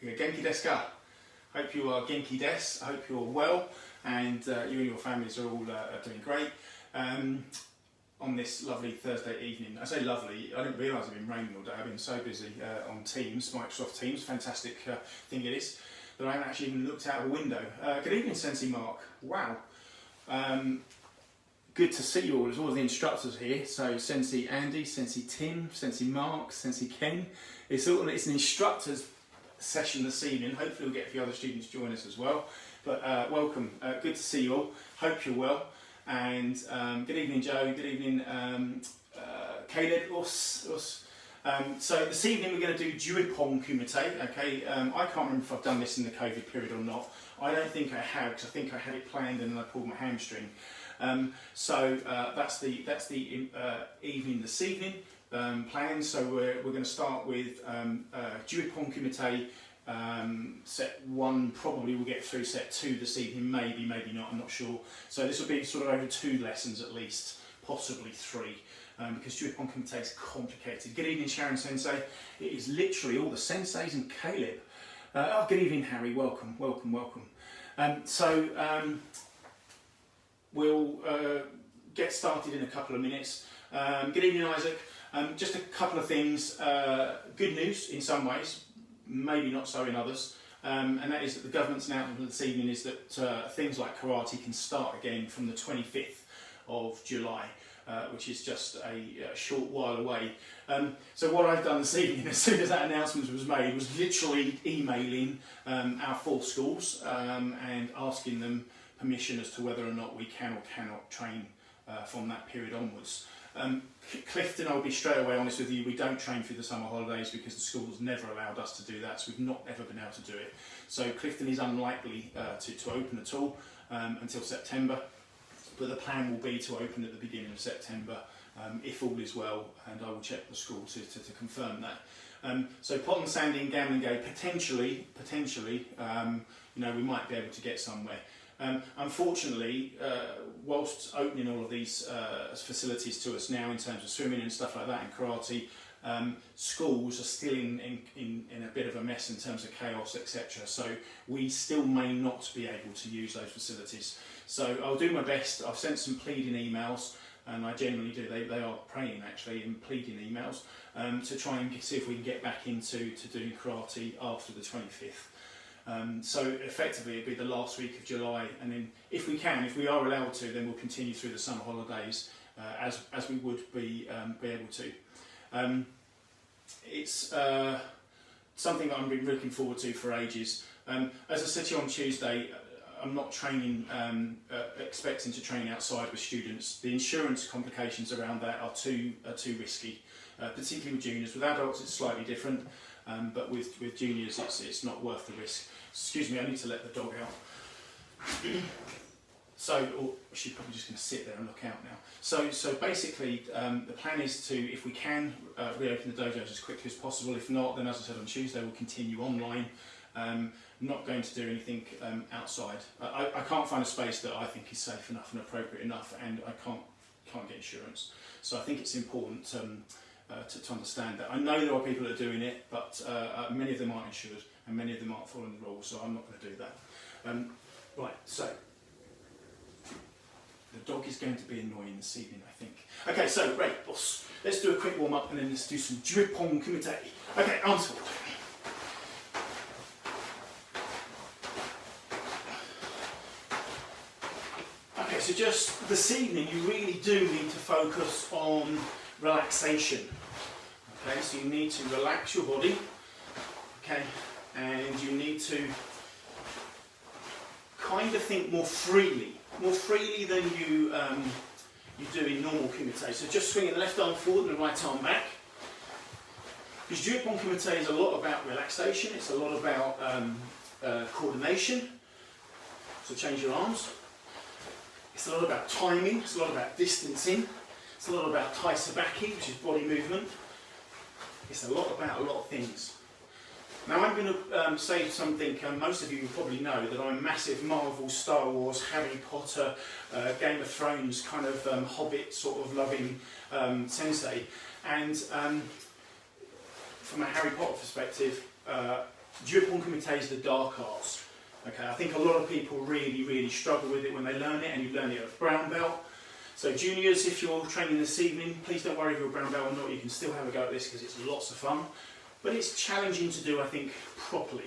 Genki desu ka? Hope you are genki desu. I hope you're well, and you and your families are all doing great. On this lovely Thursday evening. I say lovely, I didn't realise I've been raining all day. I've been so busy on Teams, Microsoft Teams, fantastic thing it is, that I haven't actually even looked out of a window. Good evening, Sensei Mark. Wow. Good to see you all. There's all the instructors here. So Sensei Andy, Sensei Tim, Sensei Mark, Sensei Ken. It's an instructors session this evening. Hopefully we'll get a few other students to join us as well. But welcome. Good to see you all. Hope you're well. And good evening, Joe. Good evening, Caleb. So this evening we're going to do Ju-Ippon Kumite. Okay, I can't remember if I've done this in the COVID period or not. I don't think I have, because I think I had it planned and then I pulled my hamstring. So that's the evening this evening planned. So we're going to start with Ju-Ippon Kumite. Set 1 probably will get through set 2 this evening, maybe not, I'm not sure. So this will be sort of over 2 lessons at least, possibly 3, because Ju-Ippon Kumite is complicated. Good evening, Sharon Sensei. It is literally all the senseis and Caleb. Oh, good evening, Harry. Welcome. We'll get started in a couple of minutes. Good evening, Isaac. Just a couple of things. Good news in some ways, maybe not so in others, and that is that the government's announcement this evening is that things like karate can start again from the 25th of July, which is just a short while away. So what I've done this evening, as soon as that announcement was made, was literally emailing our 4 schools and asking them permission as to whether or not we can or cannot train from that period onwards. Clifton, I'll be straight away honest with you, we don't train through the summer holidays because the school's never allowed us to do that, so we've not ever been able to do it. So Clifton is unlikely to open at all until September, but the plan will be to open at the beginning of September if all is well, and I will check the school to confirm that. So Pot and Sandy and Gamlingay, potentially, we might be able to get somewhere. Unfortunately, whilst opening all of these facilities to us now in terms of swimming and stuff like that and karate, schools are still in a bit of a mess in terms of chaos, etc. So we still may not be able to use those facilities. So I'll do my best. I've sent some pleading emails, and I generally do. They are praying actually in pleading emails to try and see if we can get back into doing karate after the 25th. So effectively it'll be the last week of July, and then if we are allowed to, then we'll continue through the summer holidays as we would be able to. It's something that I've been looking forward to for ages. As I said to you on Tuesday, I'm not training, expecting to train outside with students. The insurance complications around that are too risky, particularly with juniors. With adults it's slightly different. But with juniors, it's not worth the risk. Excuse me, I need to let the dog out. So, she's probably just going to sit there and look out now. So basically, the plan is to, if we can, reopen the dojos as quickly as possible. If not, then as I said on Tuesday, we'll continue online. Not going to do anything outside. I can't find a space that I think is safe enough and appropriate enough, and I can't get insurance. So I think it's important to understand that. I know there are people that are doing it, but many of them aren't insured and many of them aren't following the rules, so I'm not going to do that. Right, so the dog is going to be annoying this evening, I think. Okay, so right, boss, let's do a quick warm up and then let's do some Ju-Ippon Kumite. Okay, arms forward. Okay, so just this evening you really do need to focus on relaxation. Okay, so you need to relax your body, okay, and you need to kind of think more freely than you do in normal kumite. So just swinging the left arm forward and the right arm back. Because Ju-Ippon Kumite is a lot about relaxation, it's a lot about coordination, so change your arms. It's a lot about timing, it's a lot about distancing, it's a lot about tai sabaki, which is body movement. It's a lot about a lot of things. Now I'm going to say something most of you probably know, that I'm a massive Marvel, Star Wars, Harry Potter, Game of Thrones kind of Hobbit sort of loving sensei. And from a Harry Potter perspective, Ju-Ippon Kumite is the dark arts. Okay, I think a lot of people really struggle with it when they learn it, and you learn it at brown belt. So juniors, if you're training this evening, please don't worry if you're a brown belt or not, you can still have a go at this because it's lots of fun. But it's challenging to do, I think, properly.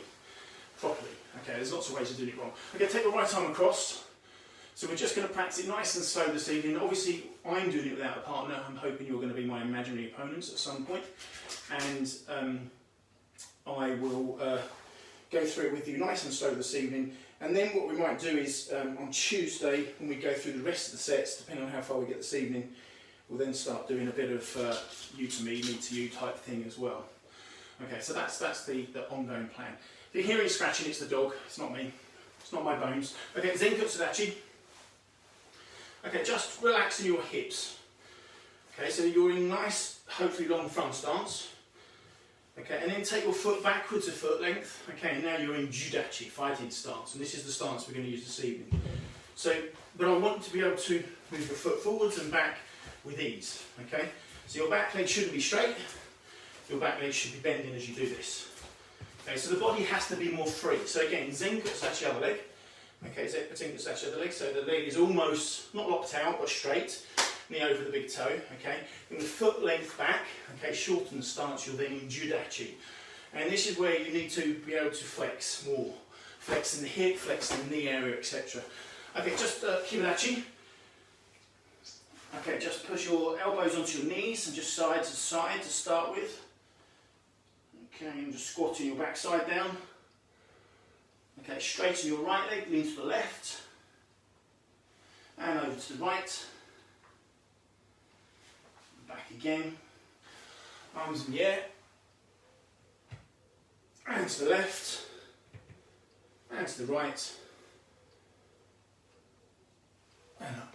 Okay, there's lots of ways of doing it wrong. Okay, take your right arm across. So we're just going to practice it nice and slow this evening. Obviously, I'm doing it without a partner. I'm hoping you're going to be my imaginary opponents at some point. And I will go through it with you nice and slow this evening. And then what we might do is, on Tuesday, when we go through the rest of the sets, depending on how far we get this evening, we'll then start doing a bit of you to me to you type thing as well. Okay, so that's the ongoing plan. If you're hearing scratching, it's the dog, it's not me, it's not my bones. Okay, Zenkutsudachi. Okay, just relax in your hips. Okay, so you're in nice, hopefully long front stance. Okay, and then take your foot backwards a foot length. Okay, now you're in Judachi, fighting stance, and this is the stance we're going to use this evening. So, but I want to be able to move your foot forwards and back with ease. Okay, so your back leg shouldn't be straight. Your back leg should be bending as you do this. Okay, so the body has to be more free. So again, Zenkutsudachi other leg. Okay, Zenkutsudachi other leg. So the leg is almost not locked out but straight. Knee over the big toe. Okay, bring the foot length back. Okay, shorten the stance. You're then in Judachi, and this is where you need to be able to flex more. Flex in the hip, flex in the knee area, etc. Okay, just Kibachi. Okay, just push your elbows onto your knees and just side to side to start with. Okay, and just squatting your backside down. Okay, straighten your right leg, lean to the left. And over to the right. Back again. Arms in the air. And to the left. And to the right. And up.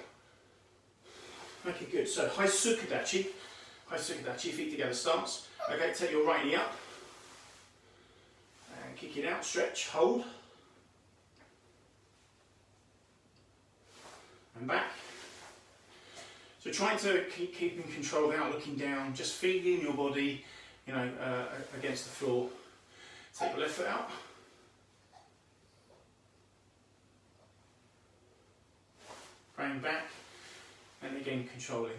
Okay, good. So, Haisukudachi. Haisukudachi, feet together stance. Okay, take your right knee up. And kick it out, stretch, hold. And back. So trying to keep in control without looking down, just feeling your body, you know, against the floor. Take your left foot out. Going back. And again, controlling.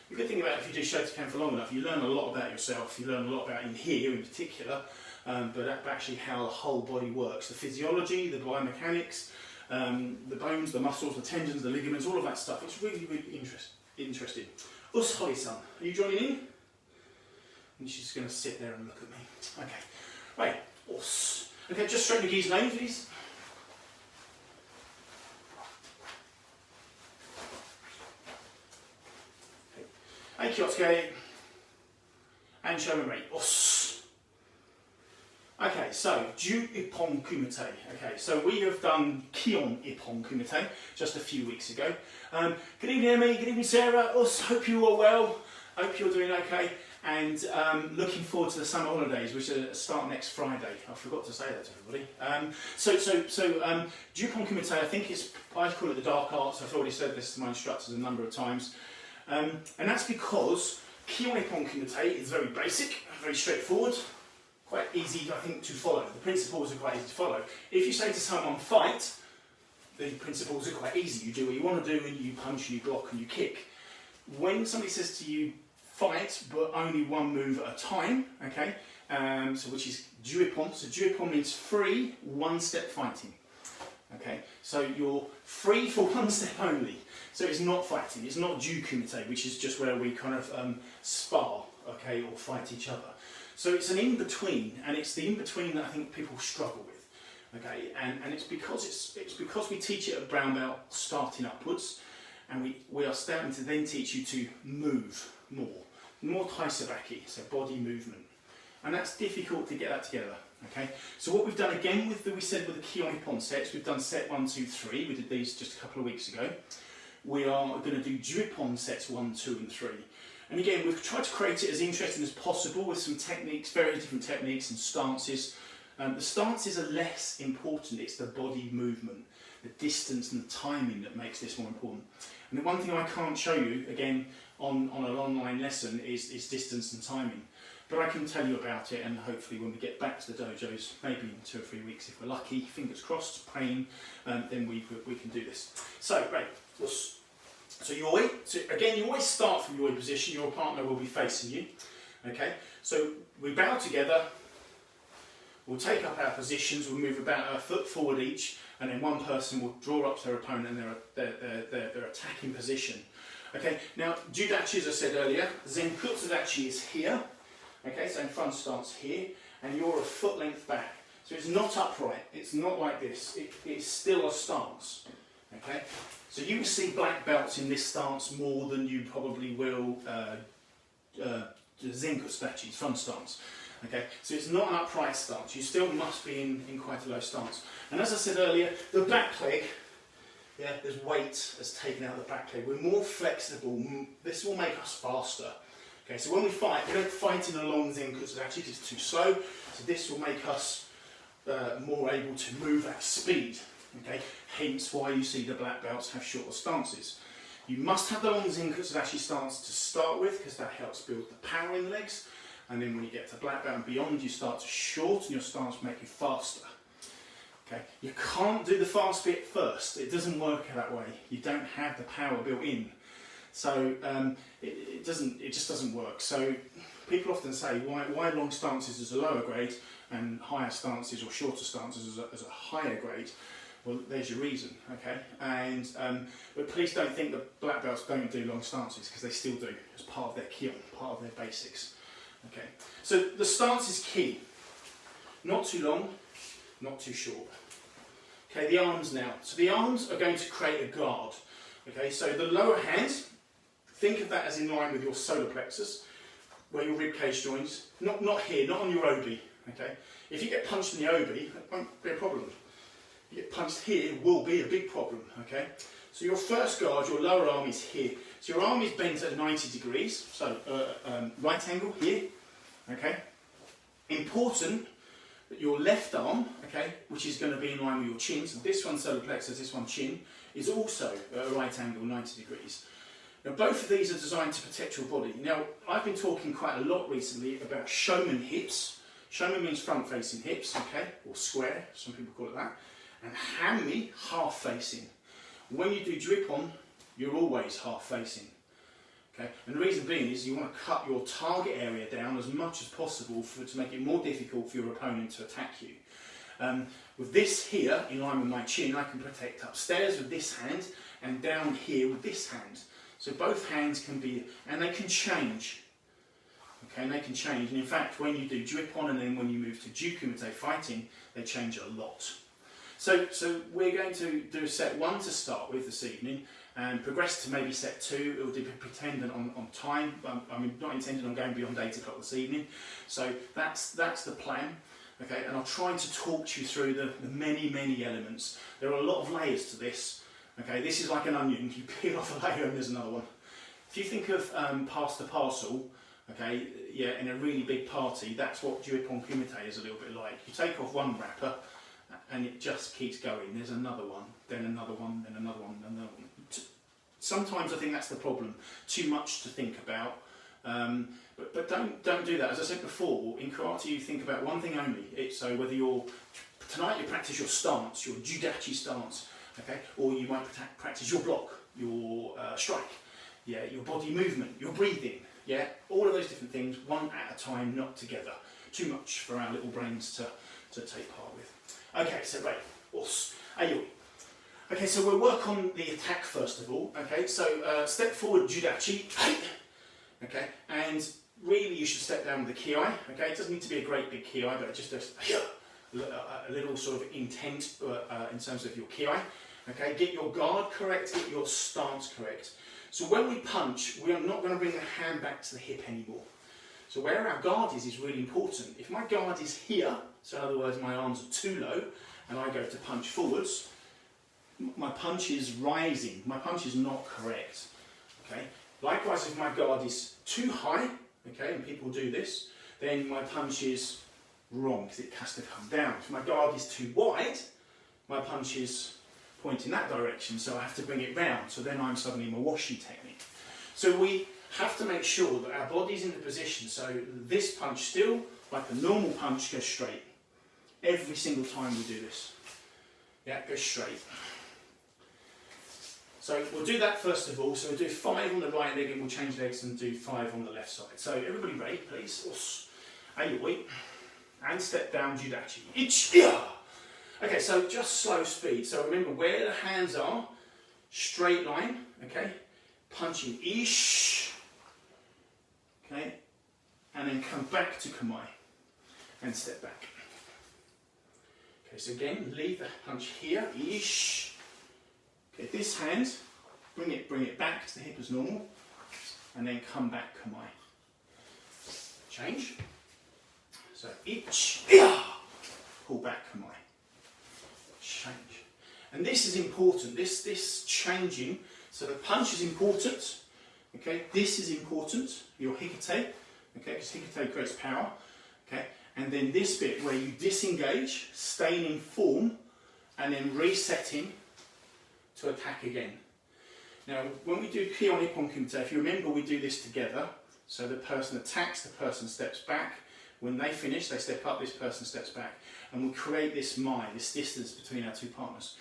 The good thing about it, if you do Shotokan for long enough, you learn a lot about yourself. You learn a lot about in here in particular, but actually how the whole body works. The physiology, the biomechanics, the bones, the muscles, the tendons, the ligaments, all of that stuff. It's really interesting. Holly-san, are you joining in? And she's just going to sit there and look at me. Okay. Right. Okay, just straighten the gee's name, please. Okay. Kyotsuke. And show me. Okay, so Ju-Ippon Kumite. Okay, so we have done Ju-Ippon Kumite just a few weeks ago. Good evening, Emmy. Good evening, Sarah. Hope you are well. Hope you're doing okay. And looking forward to the summer holidays, which start next Friday. I forgot to say that to everybody. So Ju-Ippon Kumite, I think I call it the dark arts. I've already said this to my instructors a number of times. And that's because Ju-Ippon Kumite is very basic, very straightforward. Quite easy, I think, to follow. The principles are quite easy to follow. If you say to someone, fight, the principles are quite easy. You do what you want to do, and you punch, and you block, and you kick. When somebody says to you, fight, but only one move at a time, okay, so which is Ju-Ippon. So Ju-Ippon means free, one-step fighting. Okay, so you're free for one step only. So it's not fighting, it's not Ju-Kumite, which is just where we kind of spar, okay, or fight each other. So it's an in-between, and it's the in-between that I think people struggle with, okay, and it's because we teach it at brown belt starting upwards, and we are starting to then teach you to move more taisabaki, so body movement, and that's difficult to get that together, okay. So what we've done again with we said with the Ju-Ippon sets, we've done set 1, 2, 3. We did these just a couple of weeks ago. We are going to do Ju-Ippon sets 1, 2, and 3. And again, we've tried to create it as interesting as possible with some techniques, various different techniques and stances. The stances are less important, it's the body movement, the distance and the timing that makes this more important. And the one thing I can't show you, again, on an online lesson is distance and timing. but I can tell you about it, and hopefully when we get back to the dojos, maybe in 2 or 3 weeks if we're lucky, fingers crossed, praying, then we can do this. So, great. So yoi, so again, you always start from yoi position, your partner will be facing you. Okay, so we bow together, we'll take up our positions, we'll move about a foot forward each, and then one person will draw up to their opponent and their attacking position. Okay, now Judachi, as I said earlier, Zenkutsudachi is here. Okay, so in front stance here, and you're a foot length back. So it's not upright, it's not like this, it's still a stance. Okay, so you will see black belts in this stance more than you probably will Zenkutsudachi's front stance. Okay, so it's not an upright stance, you still must be in quite a low stance. And as I said earlier, the back leg, yeah, there's weight that's taken out of the back leg. We're more flexible, this will make us faster. Okay, so when we fight, we don't fight in a long Zenkutsudachi because it's too slow, so this will make us more able to move at speed. Okay, hence why you see the black belts have shorter stances. You must have the long Zenkutsudachi stance to start with because that helps build the power in the legs, and then when you get to black belt and beyond, you start to shorten your stance to make you faster. Okay, you can't do the fast bit first, it doesn't work that way, you don't have the power built in. So it just doesn't work. So people often say, why long stances as a lower grade and higher stances or shorter stances as a higher grade? Well, there's your reason, okay? And but please don't think that black belts don't do long stances, because they still do. It's part of their kion, part of their basics. Okay. So the stance is key. Not too long, not too short. Okay, the arms now. So the arms are going to create a guard. Okay, so the lower hand, think of that as in line with your solar plexus, where your rib cage joins. Not here, not on your obi. Okay, if you get punched in the obi, that won't be a problem. If you get punched here, will be a big problem. Okay, so your first guard, your lower arm is here. So your arm is bent at 90 degrees. So right angle here. Okay, important that your left arm, okay, which is going to be in line with your chin. So this one solar plexus, this one chin, is also at a right angle, 90 degrees. Now both of these are designed to protect your body. Now I've been talking quite a lot recently about Shoman hips. Shoman means front facing hips, okay, or square, some people call it that. And Hanmi, half facing. When you do Ju-Ippon, you're always half facing. Okay? And the reason being is you want to cut your target area down as much as possible to make it more difficult for your opponent to attack you. With this here, in line with my chin, I can protect upstairs with this hand and down here with this hand. So both hands can be, and they can change. Okay, and they can change. And in fact, when you do Ju-Ippon and then when you move to Ju-Kumite fighting, they change a lot. So we're going to do set 1 to start with this evening and progress to maybe set 2. It will be dependent on time. I'm not intending on going beyond 8 o'clock this evening. So that's the plan. Okay, and I'll try to talk to you through the many elements. There are a lot of layers to this. Okay, this is like an onion. You peel off a layer and there's another one. If you think of pass the parcel, okay, yeah, in a really big party, that's what Ju-Ippon Kumite is a little bit like. You take off one wrapper and it just keeps going. There's another one, then another one, then another one, then another one. Sometimes I think that's the problem. Too much to think about. But don't do that. As I said before, in karate you think about one thing only. So whether tonight you practice your stance, your Judachi stance, okay, or you might practice your block, your strike, yeah, your body movement, your breathing, yeah, all of those different things, one at a time, not together. Too much for our little brains to take part with. Okay, so right, ayoi. Okay, so we'll work on the attack first of all. Okay, so step forward, Judachi. Okay, and really you should step down with the kiai. Okay, it doesn't need to be a great big kiai, but just a little sort of intent in terms of your kiai. Okay, get your guard correct, get your stance correct. So when we punch, we are not going to bring the hand back to the hip anymore. So where our guard is really important. If my guard is here, so in other words my arms are too low, and I go to punch forwards, my punch is rising, my punch is not correct. Okay. Likewise, if my guard is too high, okay, and people do this, then my punch is wrong because it has to come down. If my guard is too wide, my punch is pointing that direction, so I have to bring it round. So then I'm suddenly in my washi technique. So we have to make sure that our body's in the position so this punch still, like a normal punch, goes straight. Every single time we do this. Yeah, go straight. So we'll do that first of all. So we'll do 5 on the right leg and we'll change legs and do 5 on the left side. So everybody ready, please? Ayoi. And step down, Judachi. Ich, yeah. Okay, so just slow speed. So remember where the hands are, straight line, okay? Punching ish, okay? And then come back to Kumai and step back. Okay, so again, leave the punch here, ish. Okay, this hand, bring it back to the hip as normal, and then come back, Kumai. Change. So ich, yeah. Pull back, Kumai. Change. And this is important, this changing, so the punch is important, okay, this is important, your hikite, okay, because hikite creates power, okay, and then this bit where you disengage, staying in form, and then resetting to attack again. Now, when we do Ju-Ippon Kumite, if you remember, we do this together, so the person attacks, the person steps back, when they finish, they step up, this person steps back, and we create this mai, this distance between our two partners.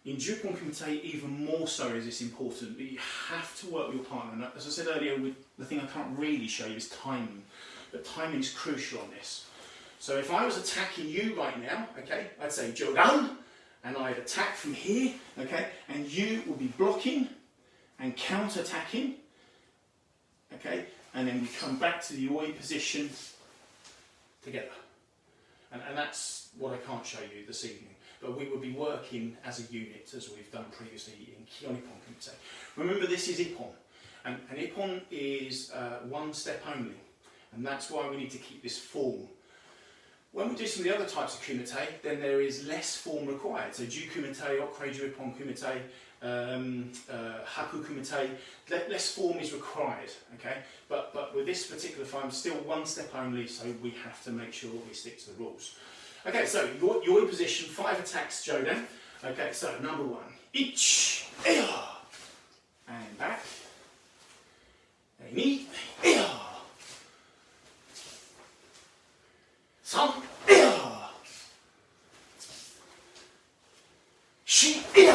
In Ju-Ippon Kumite, even more so is this important, but you have to work with your partner. And as I said earlier, the thing I can't really show you is timing, but timing is crucial on this. So if I was attacking you right now, okay, I'd say Jodan, and I'd attack from here, okay, and you will be blocking and counter-attacking, okay, and then we come back to the oi position together. And that's what I can't show you this evening. But we will be working as a unit, as we've done previously in Ju-Ippon Kumite. Remember, this is Ippon, and Ippon is one step only, and that's why we need to keep this form. When we do some of the other types of Kumite, then there is less form required. So Ju Kumite, Okure Ju-Ippon Kumite, Haku Kumite, less form is required, okay? But with this particular form, still one step only, so we have to make sure we stick to the rules. Okay, so your position, 5 attacks, Jodan. Okay, so number 1, ich, ea, and back, ni, ea, 3, ea, 4, ea,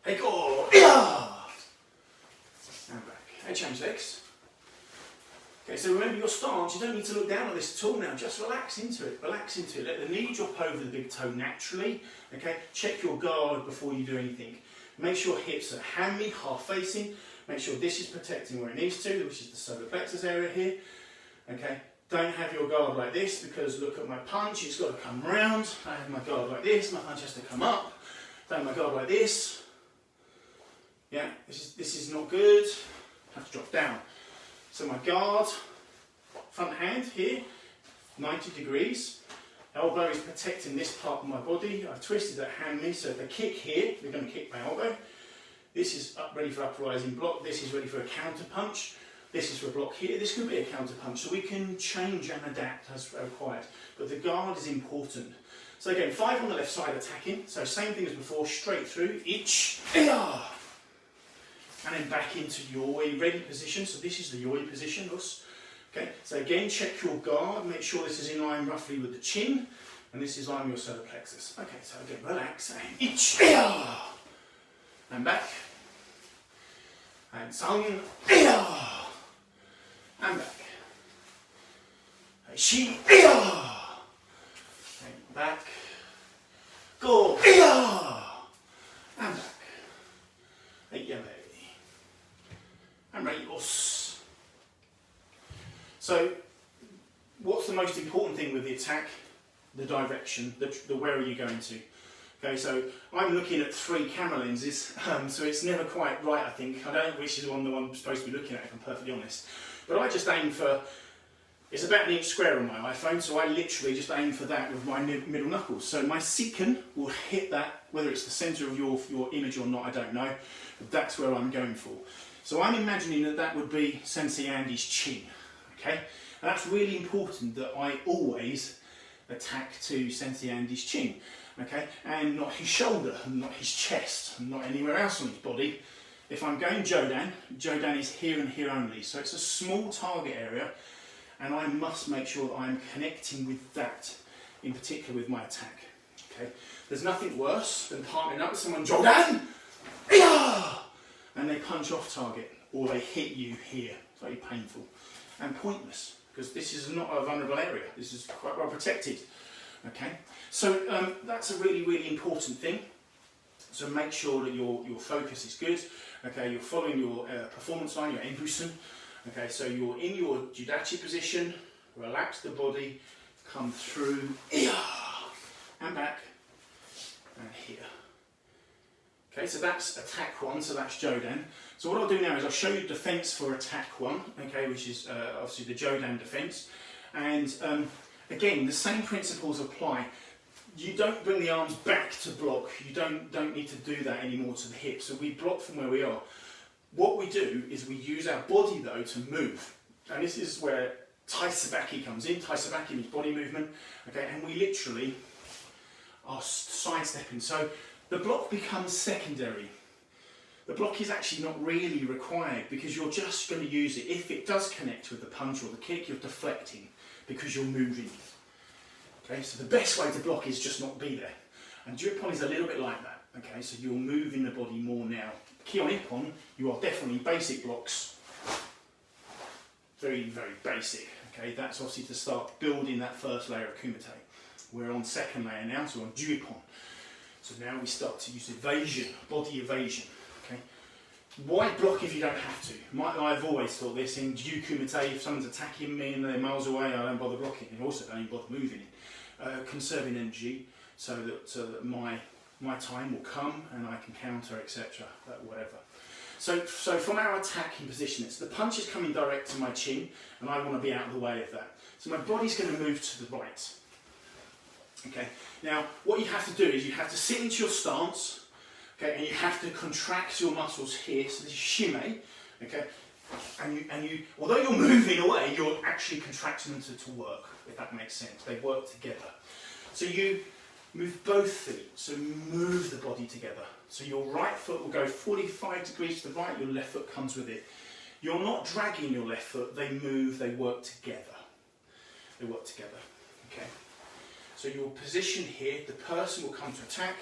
hey, go, ea, and back. Hey, change legs. Okay, so remember your stance, you don't need to look down at this at all now, just relax into it, let the knee drop over the big toe naturally, okay, check your guard before you do anything, make sure hips are hand-me, half facing, make sure this is protecting where it needs to, which is the solar plexus area here, okay, don't have your guard like this, because look at my punch, it's got to come round, I have my guard like this, my punch has to come up, don't have my guard like this, yeah, this is not good, have to drop down. So my guard, front hand here, 90 degrees. Elbow is protecting this part of my body. I've twisted that hand knee, so if I kick here, they're going to kick my elbow. This is ready for uprising block. This is ready for a counter punch. This is for a block here. This could be a counter punch, so we can change and adapt as required. But the guard is important. So again, 5 on the left side attacking. So same thing as before, straight through. Ich, ea. And then back into yoi ready position. So this is the yoi position. Okay. So again, check your guard. Make sure this is in line roughly with the chin, and this is in line with your solar plexus. Okay. So again, relax and ich, ea. And back. And sang, ea. And back. Shi, ea. And back. Go, ea. And back. Yame. And rayos. So, what's the most important thing with the attack? The direction, the where are you going to? Okay, so I'm looking at 3 camera lenses, so it's never quite right, I think. I don't know which is the one I'm supposed to be looking at, if I'm perfectly honest. But I just aim for, it's about an inch square on my iPhone, so I literally just aim for that with my middle knuckles. So my Sikken will hit that, whether it's the centre of your image or not, I don't know, but that's where I'm going for. So I'm imagining that would be Sensei Andy's chin, okay? And that's really important, that I always attack to Sensei Andy's chin, okay? And not his shoulder, and not his chest, and not anywhere else on his body, If I'm going Jodan, Jodan is here and here only. So it's a small target area, and I must make sure that I'm connecting with that, in particular with my attack. Okay? There's nothing worse than partnering up with someone, Jodan, and they punch off target, or they hit you here. It's very painful and pointless, because this is not a vulnerable area. This is quite well protected. Okay? So that's a really, really important thing. So make sure that your focus is good. Okay, you're following your performance line, your Enbusen. Okay, so you're in your Judachi position, relax the body, come through, and back, and here. Okay, so that's attack 1, so that's Jodan. So what I'll do now is I'll show you defense for attack 1, okay, which is obviously the Jodan defense. And again, the same principles apply. You don't bring the arms back to block. You don't need to do that anymore to the hip. So we block from where we are. What we do is we use our body though to move. And this is where Tai Sabaki comes in. Tai Sabaki means body movement. Okay, and we literally are sidestepping. So the block becomes secondary. The block is actually not really required, because you're just going to use it. If it does connect with the punch or the kick, you're deflecting because you're moving. Okay, so the best way to block is just not be there. And Ju-Ippon is a little bit like that. Okay, so you're moving the body more now. Ki-on-Ippon, you are definitely basic blocks. Very, very basic. Okay, that's obviously to start building that first layer of Kumite. We're on second layer now, so on Ju-Ippon. So now we start to use evasion, body evasion. Okay, why block if you don't have to? I've always thought this in Ju Kumite, if someone's attacking me and they're miles away, I don't bother blocking, and also don't even bother moving it. Conserving energy so that my time will come and I can counter, etc. Whatever. So from our attacking position, it's the punch is coming direct to my chin, and I want to be out of the way of that. So my body's going to move to the right. Okay. Now what you have to do is you have to sit into your stance. Okay, and you have to contract your muscles here. So this is shime. Okay. And you, although you're moving away, you're actually contracting them to work, if that makes sense. They work together. So you move both feet, so move the body together. So your right foot will go 45 degrees to the right, your left foot comes with it. You're not dragging your left foot, they move, they work together. They work together, okay? So your position here, the person will come to attack,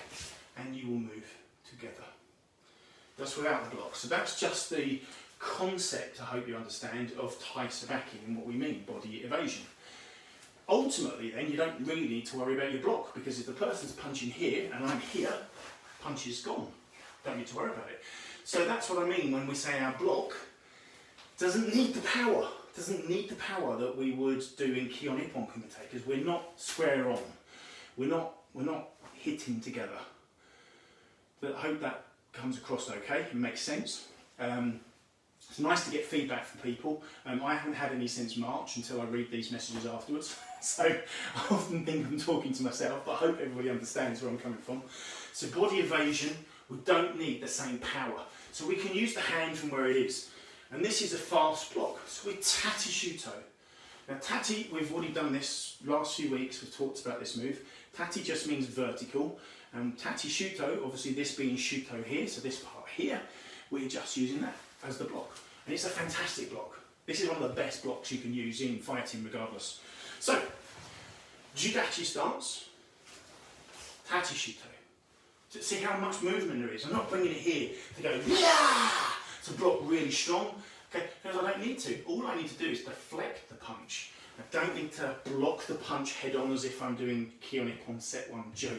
and you will move together. That's without the block. So that's just the concept, I hope you understand, of Tai Sabaki and what we mean, body evasion. Ultimately then, you don't really need to worry about your block, because if the person's punching here and I'm here, punch is gone. Don't need to worry about it. So that's what I mean when we say our block doesn't need the power. Doesn't need the power that we would do in Ki-on-Ippon Kumite, because we're not square on. We're not hitting together. But I hope that comes across okay and makes sense. It's nice to get feedback from people. I haven't had any since March until I read these messages afterwards. So I often think I'm talking to myself, but I hope everybody understands where I'm coming from. So body evasion, we don't need the same power. So we can use the hand from where it is. And this is a fast block. So we're Tati Shuto. Now Tati, we've already done this last few weeks, we've talked about this move. Tati just means vertical. And Tati Shuto, obviously this being Shuto here, so this part here, we're just using that as the block. And it's a fantastic block. This is one of the best blocks you can use in fighting regardless. So, Judachi stance, Tati Shuto. See how much movement there is. I'm not bringing it here to go, yeah, to block really strong, okay, because I don't need to. All I need to do is deflect the punch. I don't need to block the punch head on as if I'm doing Ki-on-Ippon set 1 Jodan.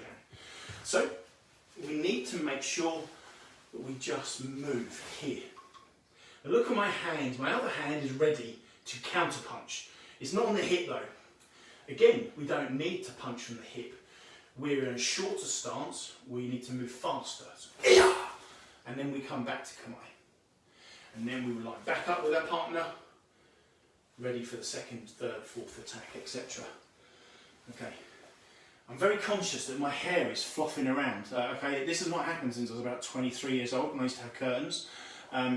So, we need to make sure that we just move here. Now look at my hand, my other hand is ready to counter punch. It's not on the hip though. Again, we don't need to punch from the hip. We're in a shorter stance, we need to move faster. So, and then we come back to Kumai. And then we will line back up with our partner, ready for the second, third, fourth attack, etc. Okay. I'm very conscious that my hair is fluffing around. Okay, this is what happened since I was about 23 years old, and I used to have curtains. I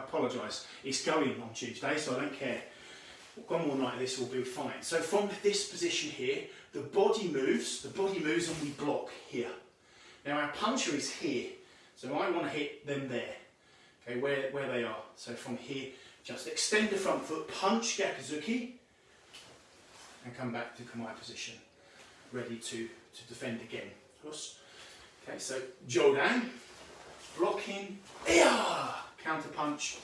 apologise. It's going on Tuesday, so I don't care. One more night of this will be fine. So from this position here, the body moves and we block here. Now our puncher is here, So I want to hit them there, okay, where they are. So from here, just extend the front foot, punch Gyakuzuki, and come back to Kumite position, ready to defend again. Okay, so Jodan, blocking, counter punch,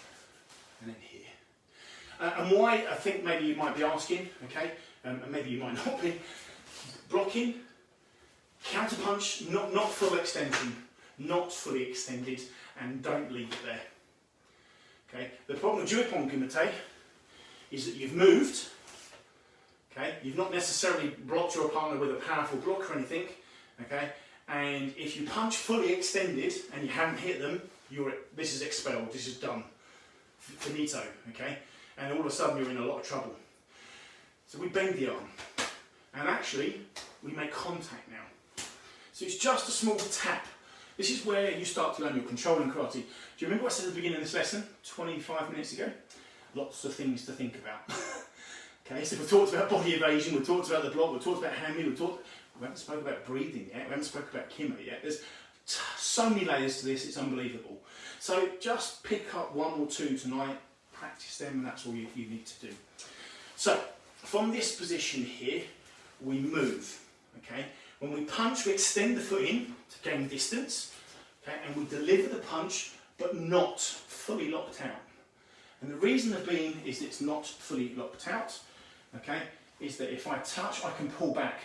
and then here. And why, I think maybe you might be asking, okay, and maybe you might not be, blocking, counter punch, not full extension, not fully extended, and don't leave it there. Okay, the problem with Ju-Ippon Kumite is that you've moved, okay, you've not necessarily blocked your partner with a powerful block or anything, okay, and if you punch fully extended and you haven't hit them, this is expelled, this is done, finito, okay, and all of a sudden you're in a lot of trouble. So we bend the arm, and actually we make contact now. So it's just a small tap. This is where you start to learn your control in karate. Do you remember what I said at the beginning of this lesson, 25 minutes ago? Lots of things to think about. Okay, so we talked about body evasion, we talked about the block, we talked about hand-me, we haven't spoken about breathing yet, we haven't spoken about kime yet. There's so many layers to this, it's unbelievable. So just pick up one or two tonight, practice them, and that's all you need to do. So, from this position here, we move, okay? When we punch, we extend the foot in to gain distance, okay? And we deliver the punch, but not fully locked out. And the reason of being is it's not fully locked out, okay? Is that if I touch, I can pull back.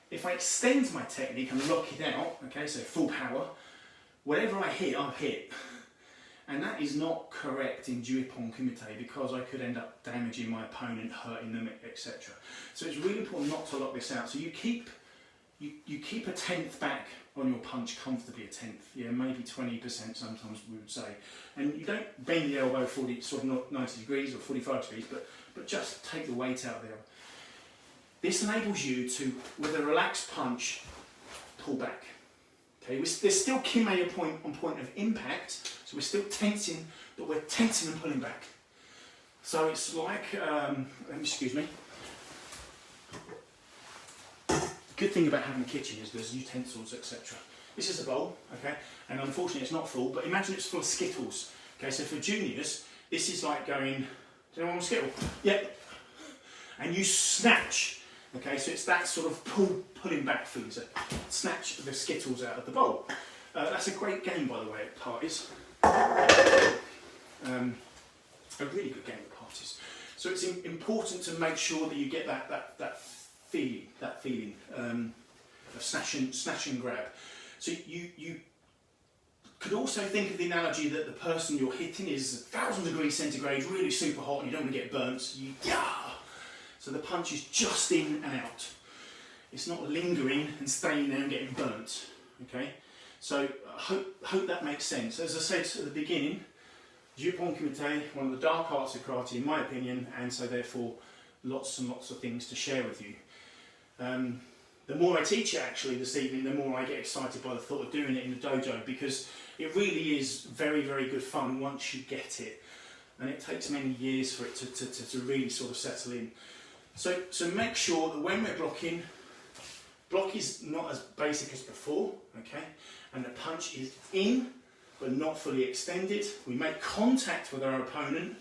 If I extend my technique and lock it out, okay, so full power, whatever I hit, I've hit. And that is not correct in Ju-Ippon Kumite because I could end up damaging my opponent, hurting them, etc. So it's really important not to lock this out. So you keep a tenth back on your punch comfortably, a tenth, yeah, maybe 20% sometimes we would say. And you don't bend the elbow 90 degrees or 45 degrees, but just take the weight out there. This enables you to, with a relaxed punch, pull back. Okay, there's still kime on point of impact, so we're still tensing, but we're tensing and pulling back. So it's like, excuse me. Good thing about having a kitchen is there's utensils, etc. This is a bowl, okay, and unfortunately it's not full, but imagine it's full of Skittles. Okay, so for juniors, this is like going, do you know what I'm Skittle? Yep. And you snatch. Okay, so it's that sort of pulling back feeling, so snatch the Skittles out of the bowl. That's a great game, by the way, at parties. A really good game at parties. So it's important to make sure that you get that feeling of snatch and grab. So you could also think of the analogy that the person you're hitting is 1,000 degrees centigrade, really super hot, and you don't want to get burnt. So the punch is just in and out. It's not lingering and staying there and getting burnt. Okay, so I hope that makes sense. As I said at the beginning, Ju-Ippon Kumite, one of the dark arts of karate in my opinion, and so therefore lots and lots of things to share with you. The more I teach it actually this evening, the more I get excited by the thought of doing it in the dojo, because it really is very, very good fun once you get it. And it takes many years for it to really sort of settle in. So make sure that when we're blocking, block is not as basic as before, okay? And the punch is in, but not fully extended. We make contact with our opponent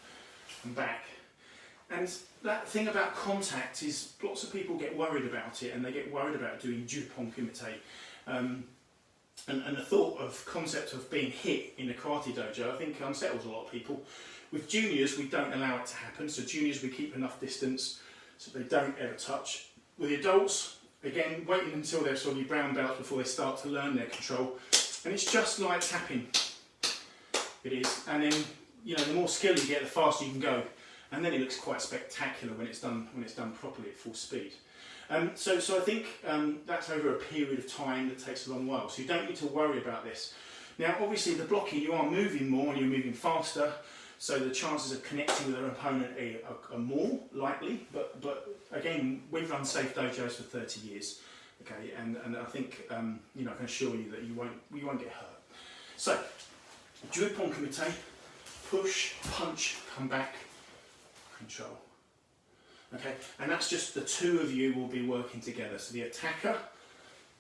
and back. And that thing about contact is lots of people get worried about it, and they get worried about doing Ju-Ippon Kumite. And the concept of being hit in a karate dojo, I think unsettles a lot of people. With juniors, we don't allow it to happen. So juniors, we keep enough distance so they don't ever touch. With the adults, again, waiting until they're sort of brown belts before they start to learn their control. And it's just like tapping. It is. And then, you know, the more skill you get, the faster you can go. And then it looks quite spectacular when it's done properly at full speed. So I think that's over a period of time that takes a long while. So you don't need to worry about this. Now, obviously, the blocking, you are moving more and you're moving faster. So the chances of connecting with an opponent are more likely, but again, we've run safe dojos for 30 years, okay, and I think you know, I can assure you that you won't get hurt. So, Ju-Ippon Kumite, push, punch, come back, control. Okay, and that's just the two of you will be working together. So the attacker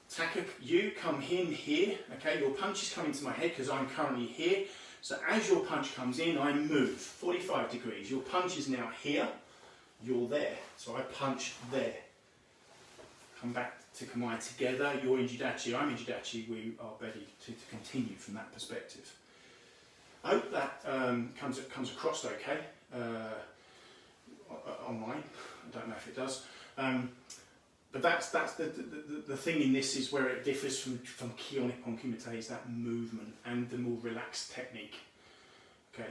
Attacker, you come in here, okay, your punch is coming to my head because I'm currently here. So as your punch comes in, I move 45 degrees. Your punch is now here, you're there. So I punch there. Come back to Kumai together, you're in Judachi, I'm in Judachi, we are ready to continue from that perspective. I hope that comes across okay online. I don't know if it does. But that's the thing in this is where it differs from Ju-Ippon Kumite, is that movement and the more relaxed technique. Okay,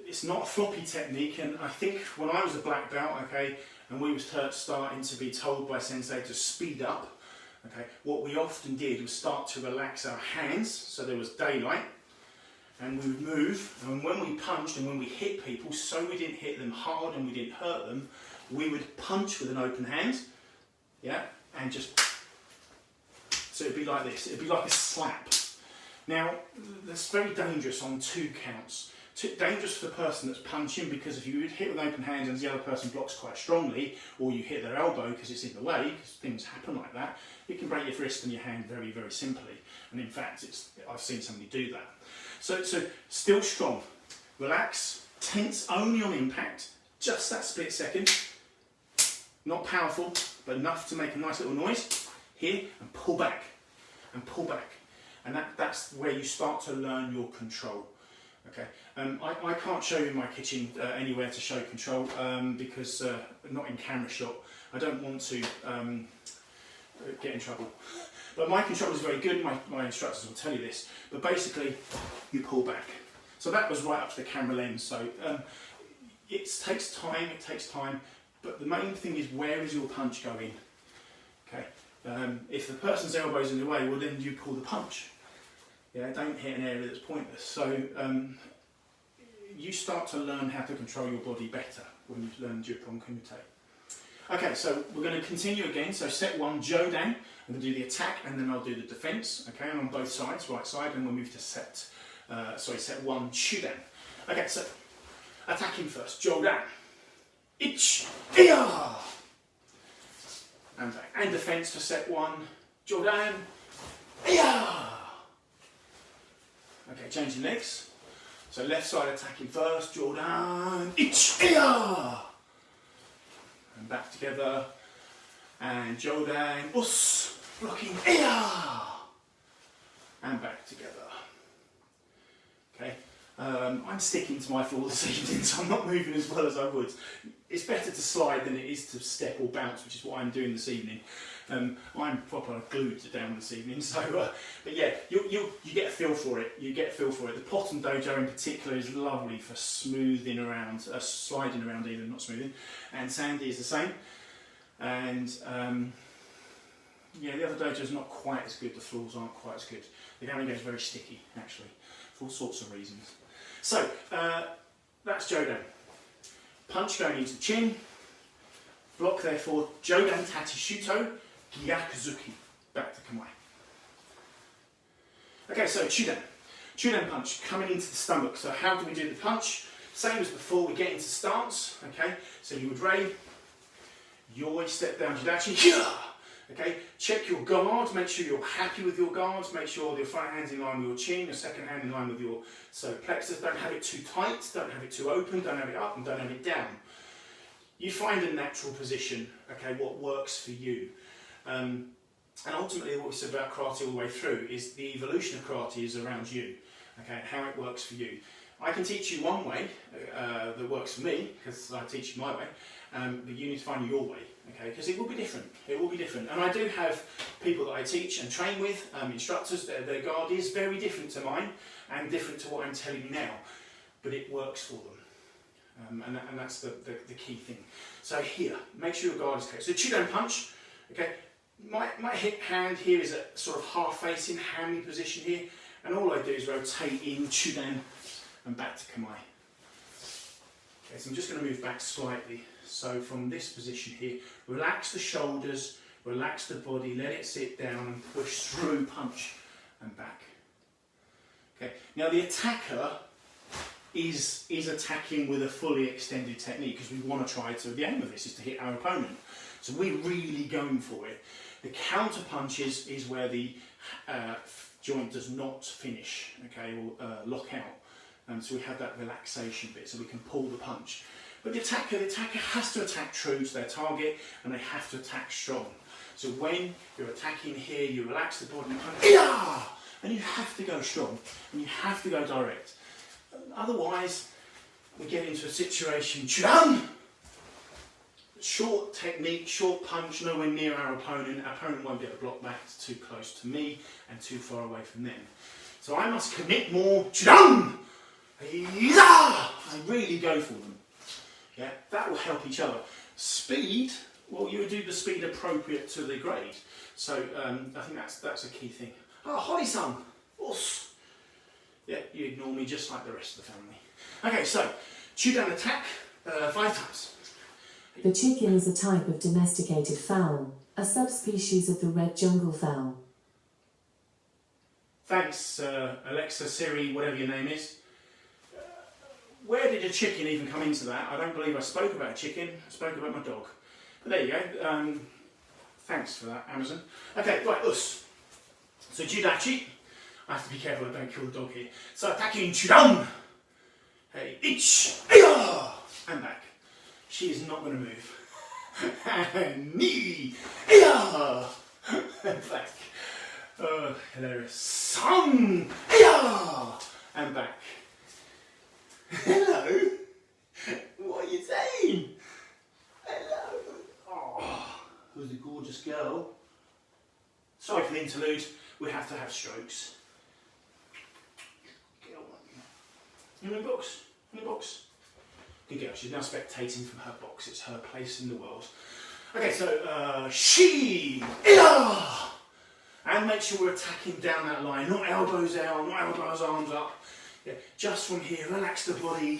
it's not a floppy technique, and I think when I was a black belt, okay, and we was starting to be told by sensei to speed up, okay, what we often did was start to relax our hands, so there was daylight, and we would move, and when we punched and when we hit people, so we didn't hit them hard and we didn't hurt them, we would punch with an open hand. Yeah, and just, so it'd be like this, it'd be like a slap. Now, that's very dangerous on 2 counts. Dangerous for the person that's punching, because if you hit with open hands and the other person blocks quite strongly, or you hit their elbow because it's in the way, because things happen like that, you can break your wrist and your hand very, very simply. And in fact, I've seen somebody do that. So still strong, relax, tense only on impact, just that split second. Not powerful, but enough to make a nice little noise. Here, and pull back, and pull back. And that's where you start to learn your control. Okay, I can't show you in my kitchen anywhere to show control because not in camera shot. I don't want to get in trouble. But my control is very good, my instructors will tell you this. But basically, you pull back. So that was right up to the camera lens. So it takes time. But the main thing is, where is your punch going? Okay. If the person's elbow's in the way, well then you pull the punch. Yeah, don't hit an area that's pointless. So you start to learn how to control your body better when you learn Ju-Ippon Kumite. Okay, so we're going to continue again. So set 1, Jodan. I'm going to do the attack and then I'll do the defence. Okay, and on both sides, right side, and we'll move to set 1, Chudan. Okay, so attacking first, Jodan. Ich, iya! And back. And defence for set 1, Jodan, iya! Okay, changing legs. So left side attacking first, Jodan, ich, iya! And back together. And Jodan, us, blocking, iya! And back together. Okay. I'm sticking to my floor this evening, so I'm not moving as well as I would. It's better to slide than it is to step or bounce, which is what I'm doing this evening. I'm proper glued down this evening, so but yeah, you get a feel for it. You get a feel for it. The Potom Dojo in particular is lovely for smoothing around, sliding around even, not smoothing. And Sandy is the same. And yeah, the other dojo is not quite as good. The floors aren't quite as good. The ground is very sticky, actually, for all sorts of reasons. So, that's Jodan. Punch going into the chin. Block therefore, Jodan Tati Shuto, Gyakuzuki. Back to Kumai. Okay, so Chudan. Chudan punch, coming into the stomach. So how do we do the punch? Same as before, we get into stance. Okay, so you would raise, yoi, step down, Judachi. Okay, check your guard, make sure you're happy with your guards, make sure your front hand's in line with your chin, your second hand in line with your solar plexus. Don't have it too tight, don't have it too open, don't have it up and don't have it down. You find a natural position, okay, what works for you. And ultimately what we said about karate all the way through is the evolution of karate is around you, okay, how it works for you. I can teach you one way that works for me, because I teach you my way, but you need to find your way. Okay, because it will be different. It will be different, and I do have people that I teach and train with, instructors. Their guard is very different to mine, and different to what I'm telling you now, but it works for them, and that's the key thing. So here, make sure your guard is clear. So Chudan punch. Okay, my hip hand here is a sort of half-facing hammy position here, and all I do is rotate in Chudan and back to Kumai. Okay, so I'm just going to move back slightly. So from this position here, relax the shoulders, relax the body, let it sit down and push through, punch and back. Okay. Now the attacker is attacking with a fully extended technique because we want to try to, the aim of this is to hit our opponent. So we're really going for it. The counter punch is where the joint does not finish, okay, or lock out. So we have that relaxation bit, so we can pull the punch. But the attacker has to attack true to their target, and they have to attack strong. So when you're attacking here, you relax the body and punch, and you have to go strong, and you have to go direct. Otherwise, we get into a situation, short technique, short punch, nowhere near our opponent. Our opponent won't be able to block back, it's too close to me and too far away from them. So I must commit more, I really go for them. Yeah, that will help each other. Speed, well, you would do the speed appropriate to the grade. So I think that's a key thing. Oh, Holly-san, yeah, you ignore me just like the rest of the family. Okay, so Chudan attack 5 times. The chicken is a type of domesticated fowl, a subspecies of the red jungle fowl. Thanks, Alexa, Siri, whatever your name is. Where did a chicken even come into that? I don't believe I spoke about a chicken, I spoke about my dog. But there you go. Thanks for that, Amazon. Okay, right, us. So Judachi, I have to be careful I don't kill the dog here. So attacking Chudan. Hey, ich, and back. She is not going to move. And knee, and back. Oh, hilarious. Song, and back. Hello. What are you saying? Hello. Oh, who's a gorgeous girl. Sorry for the interlude. We have to have strokes. Get on. You in the box? In the box? Good girl. She's now spectating from her box. It's her place in the world. Okay, so she. And make sure we're attacking down that line. Not elbows out, not elbows, arms up. Yeah, just from here, relax the body,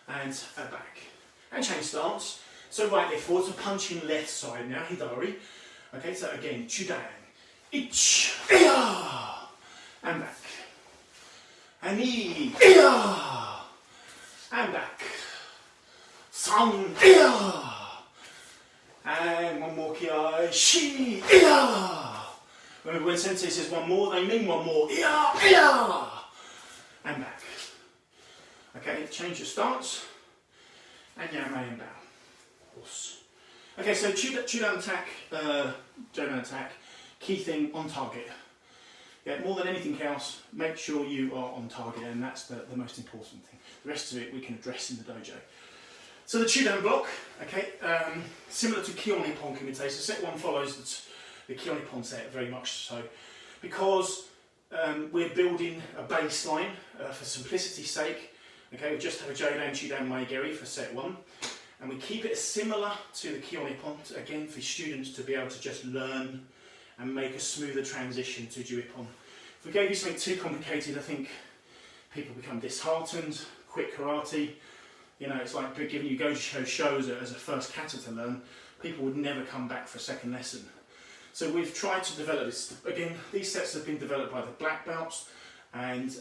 and back. And change stance. So right leg forward, so punching left side now, Hidari. Okay, so again, Chudan, ich, and back. And knee, and back. Song, and one more ki, shi, Remember when sensei says one more, they mean one more, and back. Okay, change your stance, and yame and down. Okay, so Chudan attack, Jodan attack, key thing, on target. Yeah, more than anything else, make sure you are on target, and that's the most important thing. The rest of it we can address in the dojo. So the Chudan block, okay, similar to Ju-Ippon Kumite, so set 1 follows the Ju-Ippon set very much so, because we're building a baseline for simplicity's sake. Okay, we just have a Jodan, Chudan, Maegeri for set 1, and we keep it similar to the Ju-Ippon, again for students to be able to just learn and make a smoother transition to Ju-Ippon. If we gave you something too complicated, I think people become disheartened. Quick karate, you know, it's like giving you Goju shows as a first kata to learn. People would never come back for a second lesson. So we've tried to develop this. Again, these sets have been developed by the black belts, and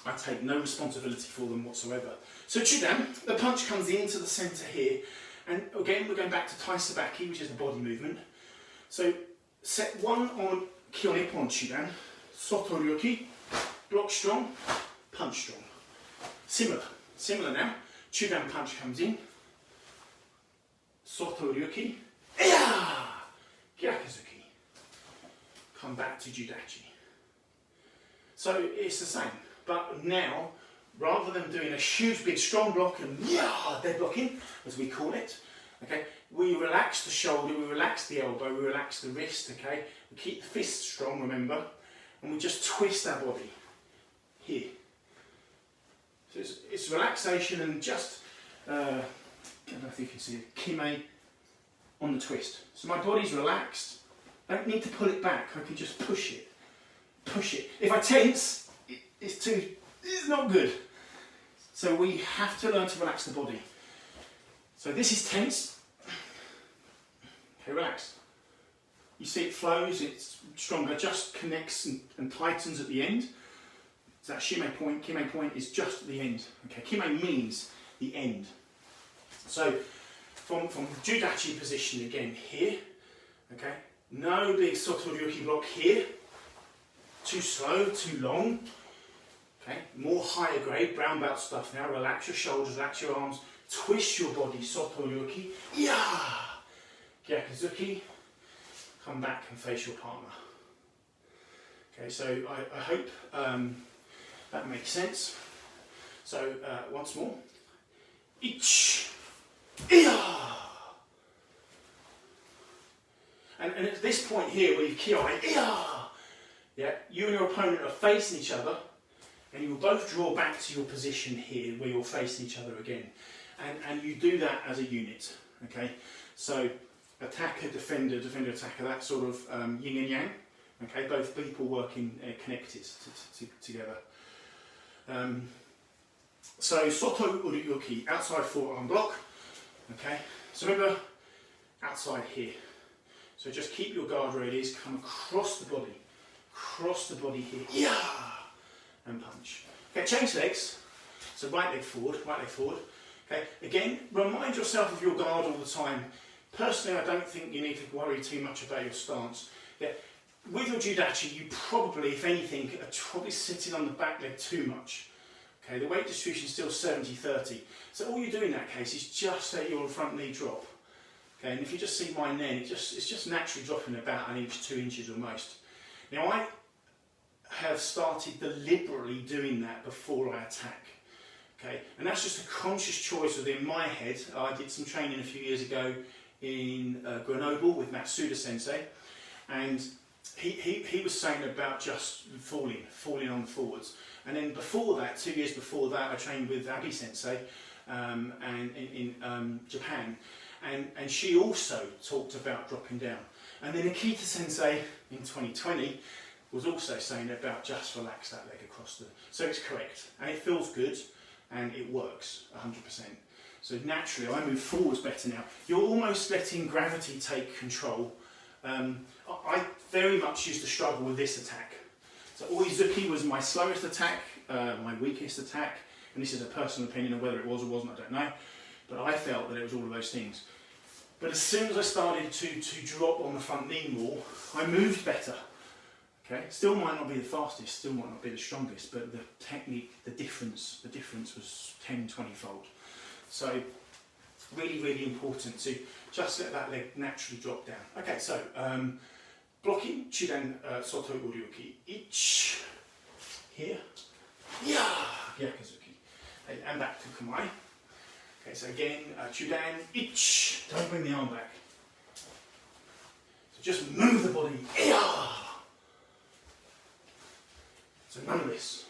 I take no responsibility for them whatsoever. So Chudan, the punch comes into the centre here, and again we're going back to Tai Sabaki, which is the body movement. So set 1 on Ju-Ippon Chudan, Soto Ryoki, block strong, punch strong. Similar now. Chudan punch comes in, Soto Ryoki, Gyakazuki. Come back to Judachi. So it's the same, but now, rather than doing a huge big strong block and dead blocking, as we call it, okay, we relax the shoulder, we relax the elbow, we relax the wrist, okay, we keep the fist strong, remember, and we just twist our body here. So it's relaxation and just, I don't know if you can see it, kime on the twist. So my body's relaxed, I don't need to pull it back, I can just push it. If I tense, it's not good. So we have to learn to relax the body. So this is tense. Okay, relax. You see it flows, it's stronger, just connects and tightens at the end. So that shime point, kime point is just at the end. Okay, kime means the end. So from Judachi position again here, okay? No big Sotoryoki block here, too slow, too long, okay? More higher grade, brown belt stuff now. Relax your shoulders, relax your arms, twist your body, Sotoryoki, yeah! Gyakuzuki, come back and face your partner. Okay, so I hope that makes sense. So once more, ich, iya! And at this point here where you kioi, iya! Yeah, you and your opponent are facing each other, and you will both draw back to your position here where you're facing each other again. And you do that as a unit, okay? So attacker, defender, defender, attacker, that sort of yin and yang. Okay, both people working connected together. So Soto Uryuki, outside forearm block. Okay, so remember outside here. So just keep your guard where it is, come across the body here, yeah, and punch. Okay, change legs. So right leg forward, right leg forward. Okay, again, remind yourself of your guard all the time. Personally, I don't think you need to worry too much about your stance. Yeah. With your Judachi, you probably, if anything, are probably sitting on the back leg too much. Okay, the weight distribution is still 70-30. So all you do in that case is just let your front knee drop. Okay, and if you just see mine then, it's just naturally dropping about 1 inch, 2 inches almost. Now I have started deliberately doing that before I attack. Okay, and that's just a conscious choice within my head. I did some training a few years ago in Grenoble with Matsuda Sensei, and he was saying about just falling on the forwards. And then before that, 2 years before that, I trained with Abi Sensei and in Japan, and she also talked about dropping down. And then Akita Sensei in 2020 was also saying about just relax that leg across the... So it's correct, and it feels good, and it works 100%. So naturally, I move forwards better now. You're almost letting gravity take control. I very much used to struggle with this attack. So Oizuki was my slowest attack, my weakest attack, and this is a personal opinion of whether it was or wasn't, I don't know. But I felt that it was all of those things. But as soon as I started to drop on the front knee more, I moved better. Okay, still might not be the fastest, still might not be the strongest, but the technique, the difference was 10-20 fold. So really, really important to just let that leg naturally drop down. Okay, so blocking, Chudan Soto Uryuki, ich, here, yeah, Gyakuzuki, okay, and back to Kumai. Okay, so again, Chudan, ich, don't bring the arm back. So just move the body, yeah. So none of this.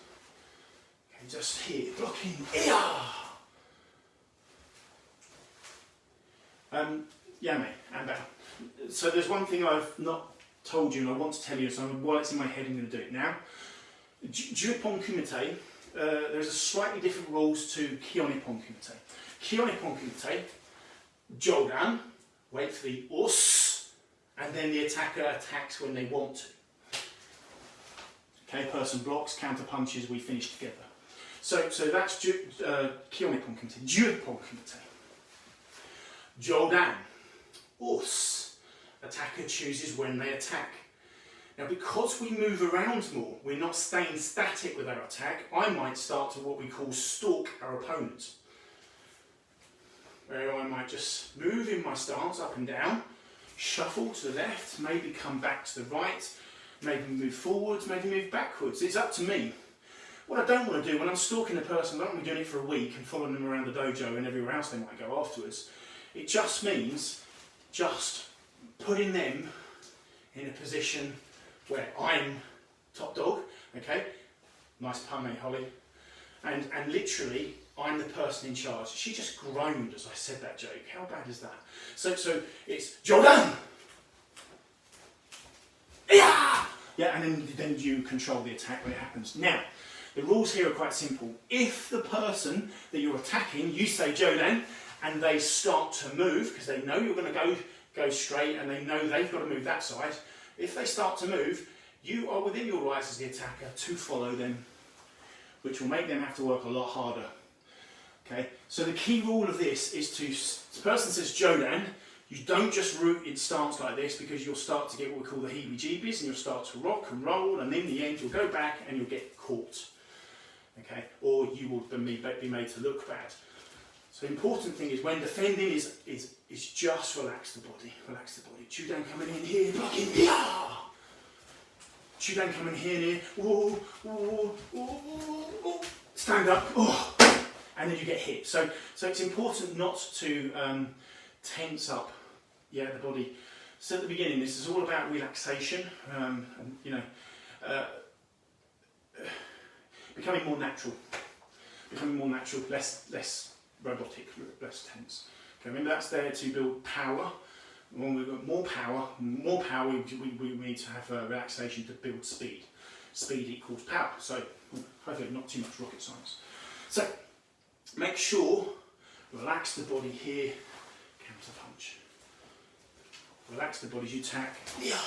Okay, just here, blocking, yeah. Yame, and down. So there's one thing I've not told you and I want to tell you, so while it's in my head I'm going to do it now. Ju-Ippon Kumite, there's a slightly different rules to Kyo-Ippon Kumite. Kyo-Ippon Kumite, Jodan, wait for the us, and then the attacker attacks when they want to. Okay, person blocks, counter punches, we finish together. So that's Kyo-Ippon Kumite. Ju-Ippon Kumite. Jodan, us, attacker chooses when they attack. Now because we move around more, we're not staying static with our attack, I might start to what we call stalk our opponent. Where I might just move in my stance up and down, shuffle to the left, maybe come back to the right, maybe move forwards, maybe move backwards. It's up to me. What I don't want to do when I'm stalking a person, I don't want to be doing it for a week and following them around the dojo and everywhere else they might go afterwards. It just means just putting them in a position where I'm top dog, okay? Nice pun, mate, Holly. And literally, I'm the person in charge. She just groaned as I said that joke. How bad is that? So it's Jodan! Yeah! Yeah, and then you control the attack when it happens. Now, the rules here are quite simple. If the person that you're attacking, you say Jodan, and they start to move, because they know you're going to go straight, and they know they've got to move that side, if they start to move, you are within your rights as the attacker to follow them, which will make them have to work a lot harder. Okay, so the key rule of this is the person says Jodan, you don't just root in stance like this, because you'll start to get what we call the heebie-jeebies, and you'll start to rock and roll, and in the end you'll go back and you'll get caught. Okay, or you will be made to look bad. So the important thing is when defending is just relax the body, relax the body. Chudan coming in here, blocking, yeah! Chudan coming here, near, ooh, ooh, ooh, ooh. Stand up, oh, and then you get hit. So it's important not to tense up, the body. So at the beginning, this is all about relaxation, and becoming more natural, less robotic, less tense. Okay, remember that's there to build power. When we've got more power, we need to have relaxation to build speed. Speed equals power. So hopefully not too much rocket science. So make sure, relax the body here, counter punch. Relax the body as you attack. Yeah.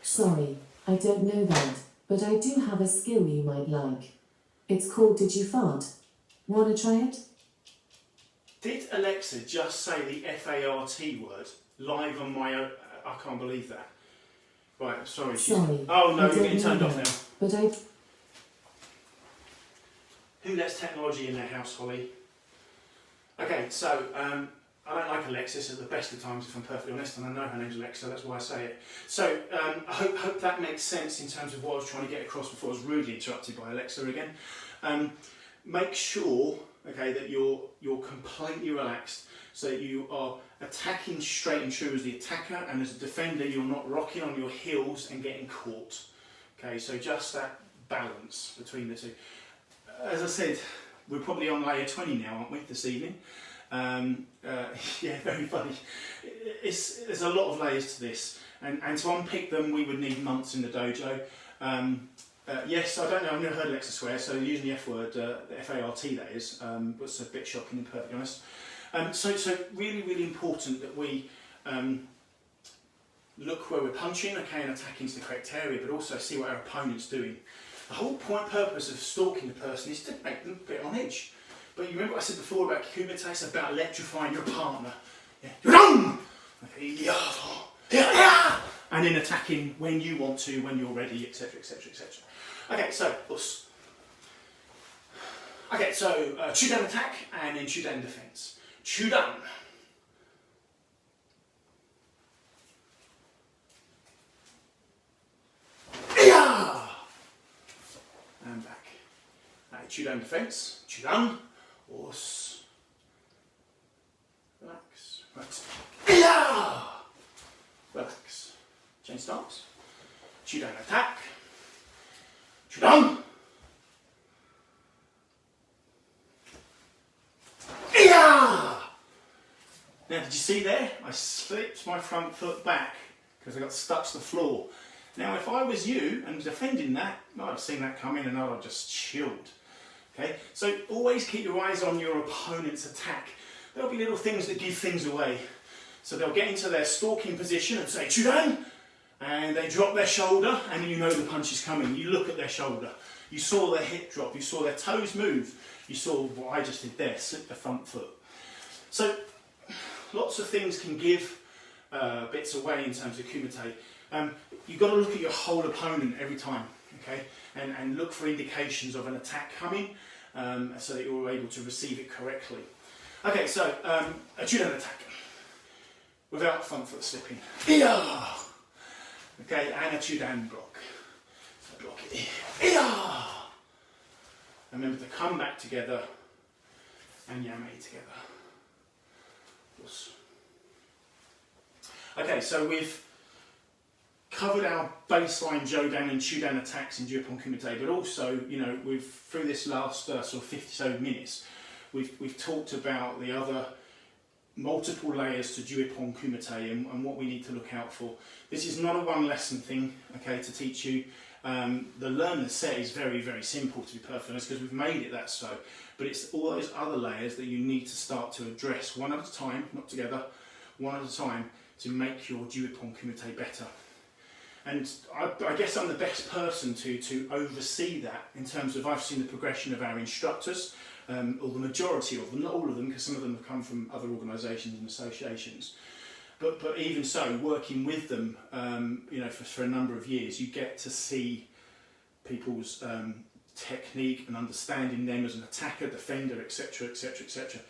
Sorry, I don't know that, but I do have a skill you might like. It's called Did You Fart? Wanna try it? Did Alexa just say the F-A-R-T word live on my own? I can't believe that. Right, sorry. Sorry. Oh no, I you're don't getting turned know off that, now. but I... Who lets technology in their house, Holly? Okay, so I don't like Alexis at the best of times, if I'm perfectly honest, and I know her name's Alexa, that's why I say it. So I hope that makes sense in terms of what I was trying to get across before I was rudely interrupted by Alexa again. Make sure, okay, that you're completely relaxed, so that you are attacking straight and true as the attacker, and as a defender you're not rocking on your heels and getting caught. Okay, so just that balance between the two. As I said, we're probably on layer 20 now, aren't we, this evening? Yeah, very funny. There's a lot of layers to this, and to unpick them we would need months in the dojo. Yes, I don't know, I've never heard Alexa swear, so using the F word, the F-A-R-T that is, was a bit shocking, to be perfectly honest. So really, really important that we look where we're punching, okay, and attacking to the correct area, but also see what our opponent's doing. The whole purpose of stalking the person is to make them a bit on edge. But you remember what I said before about Kumite? It's about electrifying your partner. Yeah. And then attacking when you want to, when you're ready, etc, etc, etc. Okay, so, us. Okay, so Chudan attack and then Chudan defense. Chudan. And back. Chudan defense. Chudan. Us. Relax. Right. Relax. Change stance. Chudan attack. Chudan. Now, did you see there? I slipped my front foot back because I got stuck to the floor. Now, if I was you and defending that, I'd have seen that coming and I'd have just chilled. Okay, so always keep your eyes on your opponent's attack. There'll be little things that give things away. So they'll get into their stalking position and say, Chudan, and they drop their shoulder, and you know the punch is coming. You look at their shoulder. You saw their hip drop. You saw their toes move. You saw what I just did there, slip the front foot. So lots of things can give bits away in terms of Kumite. You've got to look at your whole opponent every time, okay, and look for indications of an attack coming, so that you're able to receive it correctly. Okay, so a Chudan attack without front foot slipping. Okay, and a Chudan block. So block it. Remember to come back together and Yamei together. Okay, so we've covered our baseline Jodan and Chudan attacks in Ju-Ippon Kumite, but also, you know, through this last sort of 50 so minutes, we've talked about the other multiple layers to Ju-Ippon Kumite and what we need to look out for. This is not a one lesson thing, okay, to teach you. The learner set is very, very simple, to be perfectly honest, because we've made it that so. But it's all those other layers that you need to start to address one at a time, not together, one at a time, to make your Ju-Ippon Kumite better. And I guess I'm the best person to oversee that in terms of I've seen the progression of our instructors, or the majority of them, not all of them, because some of them have come from other organisations and associations. But even so, working with them, for a number of years, you get to see people's technique and understanding them as an attacker, defender, etc., etc., etc.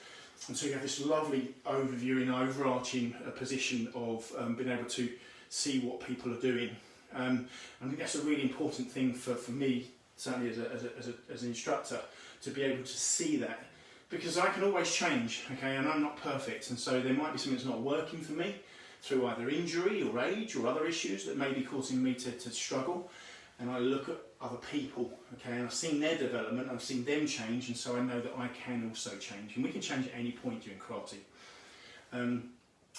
And so you have this lovely overview and overarching position of being able to see what people are doing. I think that's a really important thing for me, certainly as an instructor, to be able to see that, because I can always change, okay, and I'm not perfect, and so there might be something that's not working for me through either injury or age or other issues that may be causing me to struggle, and I look at other people, okay, and I've seen their development, I've seen them change, and so I know that I can also change, and we can change at any point during karate.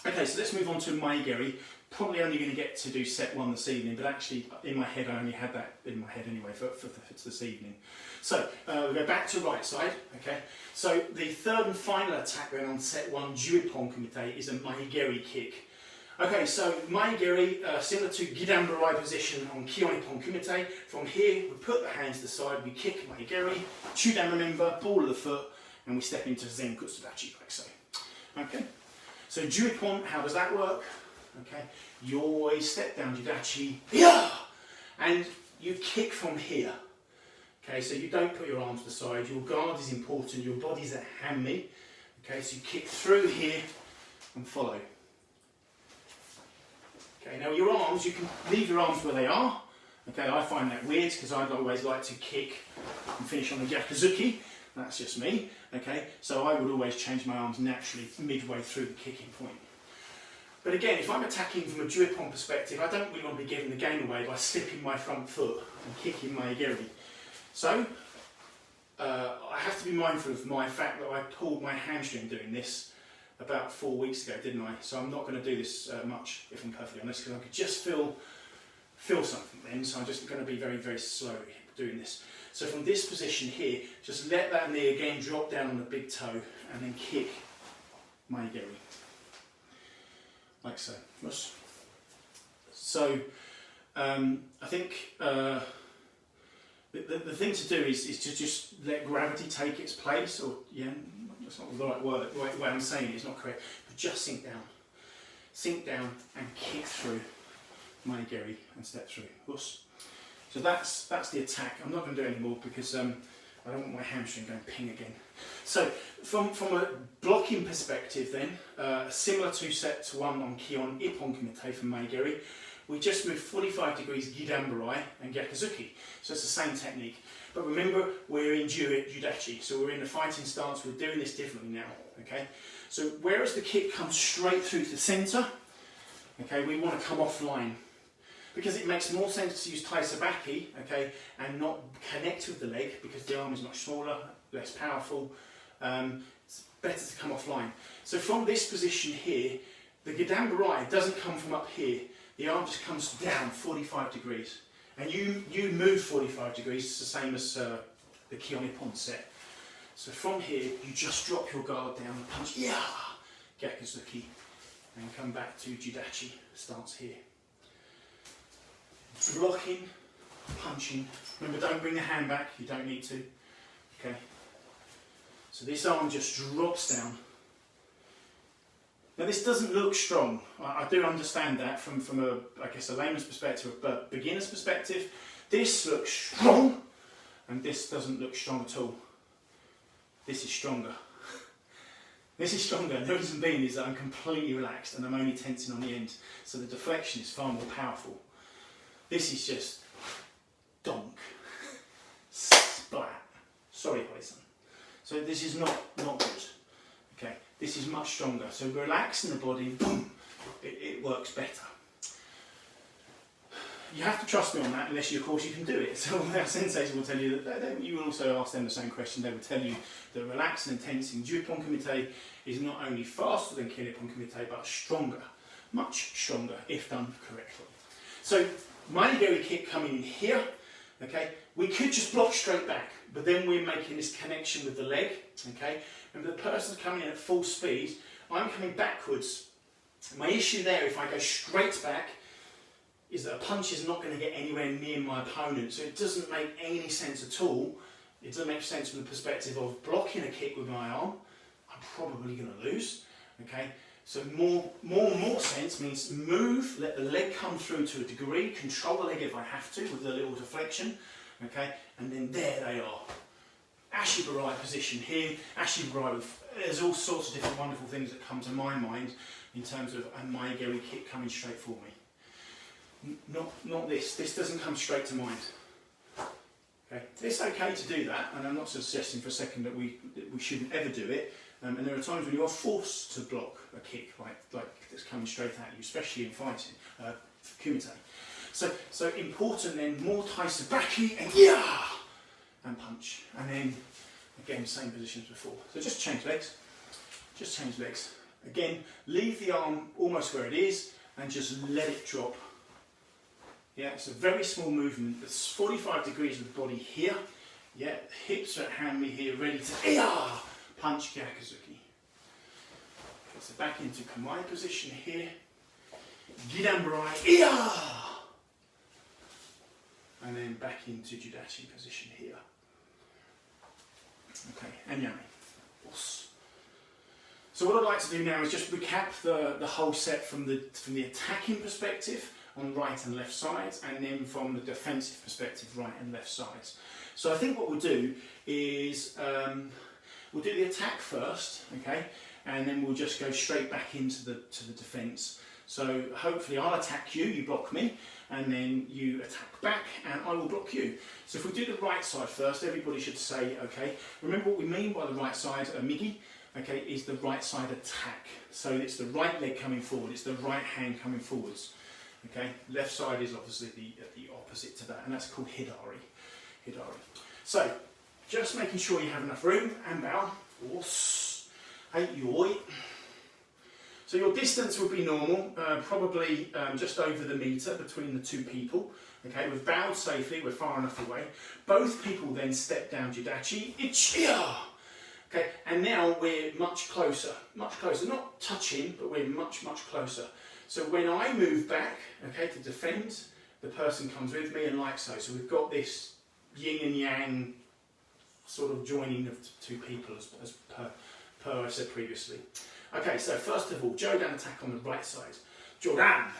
Okay, so let's move on to Maegeri. Probably only going to get to do set 1 this evening, but actually in my head I only had that in my head anyway for this evening. So we'll go back to right side, okay. So the third and final attack then on set 1, Ju-Ippon Kumite, is a Maegeri kick. Okay, so Maegeri, similar to Gidan-Barai position on Ju-Ippon Kumite. From here, we put the hands to the side, we kick Maegeri, Chudan, remember, ball of the foot, and we step into Zen Kutsudachi, like so. Okay, so Ju-Ippon, how does that work? Okay, you always step down Judachi, and you kick from here. Okay, so you don't put your arms to the side, your guard is important, your body's a hammy. Okay, so you kick through here and follow. Okay, now your arms, you can leave your arms where they are. Okay, I find that weird because I'd always like to kick and finish on the Gyakuzuki. That's just me. Okay, so I would always change my arms naturally midway through the kicking point. But again, if I'm attacking from a Ju-Ippon perspective, I don't really want to be giving the game away by slipping my front foot and kicking my Maegeri. So, I have to be mindful of my fact that I pulled my hamstring doing this about 4 weeks ago, didn't I? So I'm not going to do this much, if I'm perfectly honest, because I could just feel something then, so I'm just going to be very, very slow doing this. So from this position here, just let that knee again drop down on the big toe, and then kick Maegeri. Like so. So, I think the thing to do is to just let gravity take its place, or yeah, that's not the right word, the way I'm saying it is not correct, but just sink down and kick through Maegeri and step through. So that's the attack. I'm not going to do any more because I don't want my hamstring going ping again. So from a blocking perspective then, similar to set 1 on Ju-Ippon Kumite from Maegeri, we just move 45 degrees Gidan-Barai and Gyakuzuki. So it's the same technique. But remember, we're in Judachi, so we're in the fighting stance, we're doing this differently now, okay? So whereas the kick comes straight through to the centre, okay, we want to come offline. Because it makes more sense to use Tai Sabaki, okay, and not connect with the leg because the arm is much smaller, less powerful. It's better to come offline. So from this position here, the Gidan-Barai doesn't come from up here. The arm just comes down 45 degrees. And you move 45 degrees, it's the same as the Ju-Ippon set. So from here, you just drop your guard down and punch, Gyakuzuki, and come back to Judachi stance here. Blocking, punching. Remember, don't bring the hand back, you don't need to. Okay. So this arm just drops down. Now this doesn't look strong. I do understand that from a layman's perspective, but beginner's perspective. This looks strong, and this doesn't look strong at all. This is stronger. This is stronger. The reason being is that I'm completely relaxed and I'm only tensing on the end, so the deflection is far more powerful. This is just donk, splat. Sorry, Poison. So this is not good. Okay, this is much stronger. So relaxing the body, boom, it works better. You have to trust me on that, unless of course you can do it. So our senseis will tell you that. You will also ask them the same question. They will tell you that relaxing and tensing Ju-Ippon Kumite is not only faster than Ju-Ippon Kumite, but stronger, much stronger if done correctly. So Maegeri kick coming in here, okay, we could just block straight back, but then we're making this connection with the leg, okay. Remember, the person's coming in at full speed, I'm coming backwards. My issue there, if I go straight back, is that a punch is not going to get anywhere near my opponent, so it doesn't make any sense at all It doesn't make sense from the perspective of blocking a kick with my arm. I'm probably going to lose. Okay, so more sense means move, let the leg come through to a degree, control the leg if I have to with a little deflection. Okay, and then there they are. Ashibarai position here. Ashibarai, there's all sorts of different wonderful things that come to my mind in terms of a maigeri kick coming straight for me. Not this. This doesn't come straight to mind. Okay, it's okay to do that, and I'm not suggesting for a second that we shouldn't ever do it. And there are times when you are forced to block a kick like that's coming straight at you, especially in fighting, kumite. So important then, more taisabaki and yeah, and punch, and then again same position as before. So just change legs, Again, leave the arm almost where it is and just let it drop. Yeah, it's a very small movement. It's 45 degrees of the body here. Yeah, hips are at hand me here, ready to yeah, punch Gyakuzuki. Okay, so back into Kumai position here. Gidanbarai, yeah! And then back into Judachi position here. Okay, and Yami. So what I'd like to do now is just recap the whole set from the attacking perspective on right and left sides, and then from the defensive perspective, right and left sides. So I think what we'll do is we'll do the attack first, okay, and then we'll just go straight back into the defence. So hopefully I'll attack you, you block me, and then you attack back, and I will block you. So if we do the right side first, everybody should say, okay, remember what we mean by the right side, migi, okay, is the right side attack. So it's the right leg coming forward, it's the right hand coming forwards. Okay, left side is obviously the opposite to that, and that's called hidari. So, just making sure you have enough room, and bow. Hey, yoi. So your distance would be normal, probably just over the metre between the two people. Okay, we've bowed safely, we're far enough away. Both people then step down Judachi. Ichiya! Okay, and now we're much closer. Not touching, but we're much closer. So when I move back, okay, to defend, the person comes with me, and like so. So we've got this yin and yang sort of joining of two people as per I said previously. Okay, so first of all, Jodan attack on the right side. Jodan!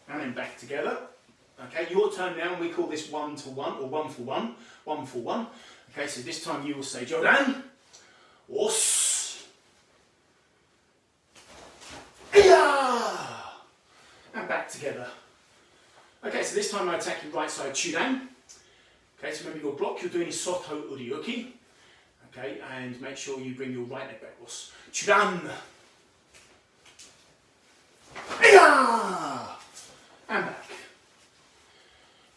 And then back together. Okay, your turn now, and we call this 1-to-1 or 1-for-1. 1-for-1. Okay, so this time you will say Jodan. Os. And back together. Okay, so this time I attack your right side, Chudan. Okay, so remember your block you're doing is Soto Uriuki. Okay, and make sure you bring your right leg back. Os. Chudan. And back.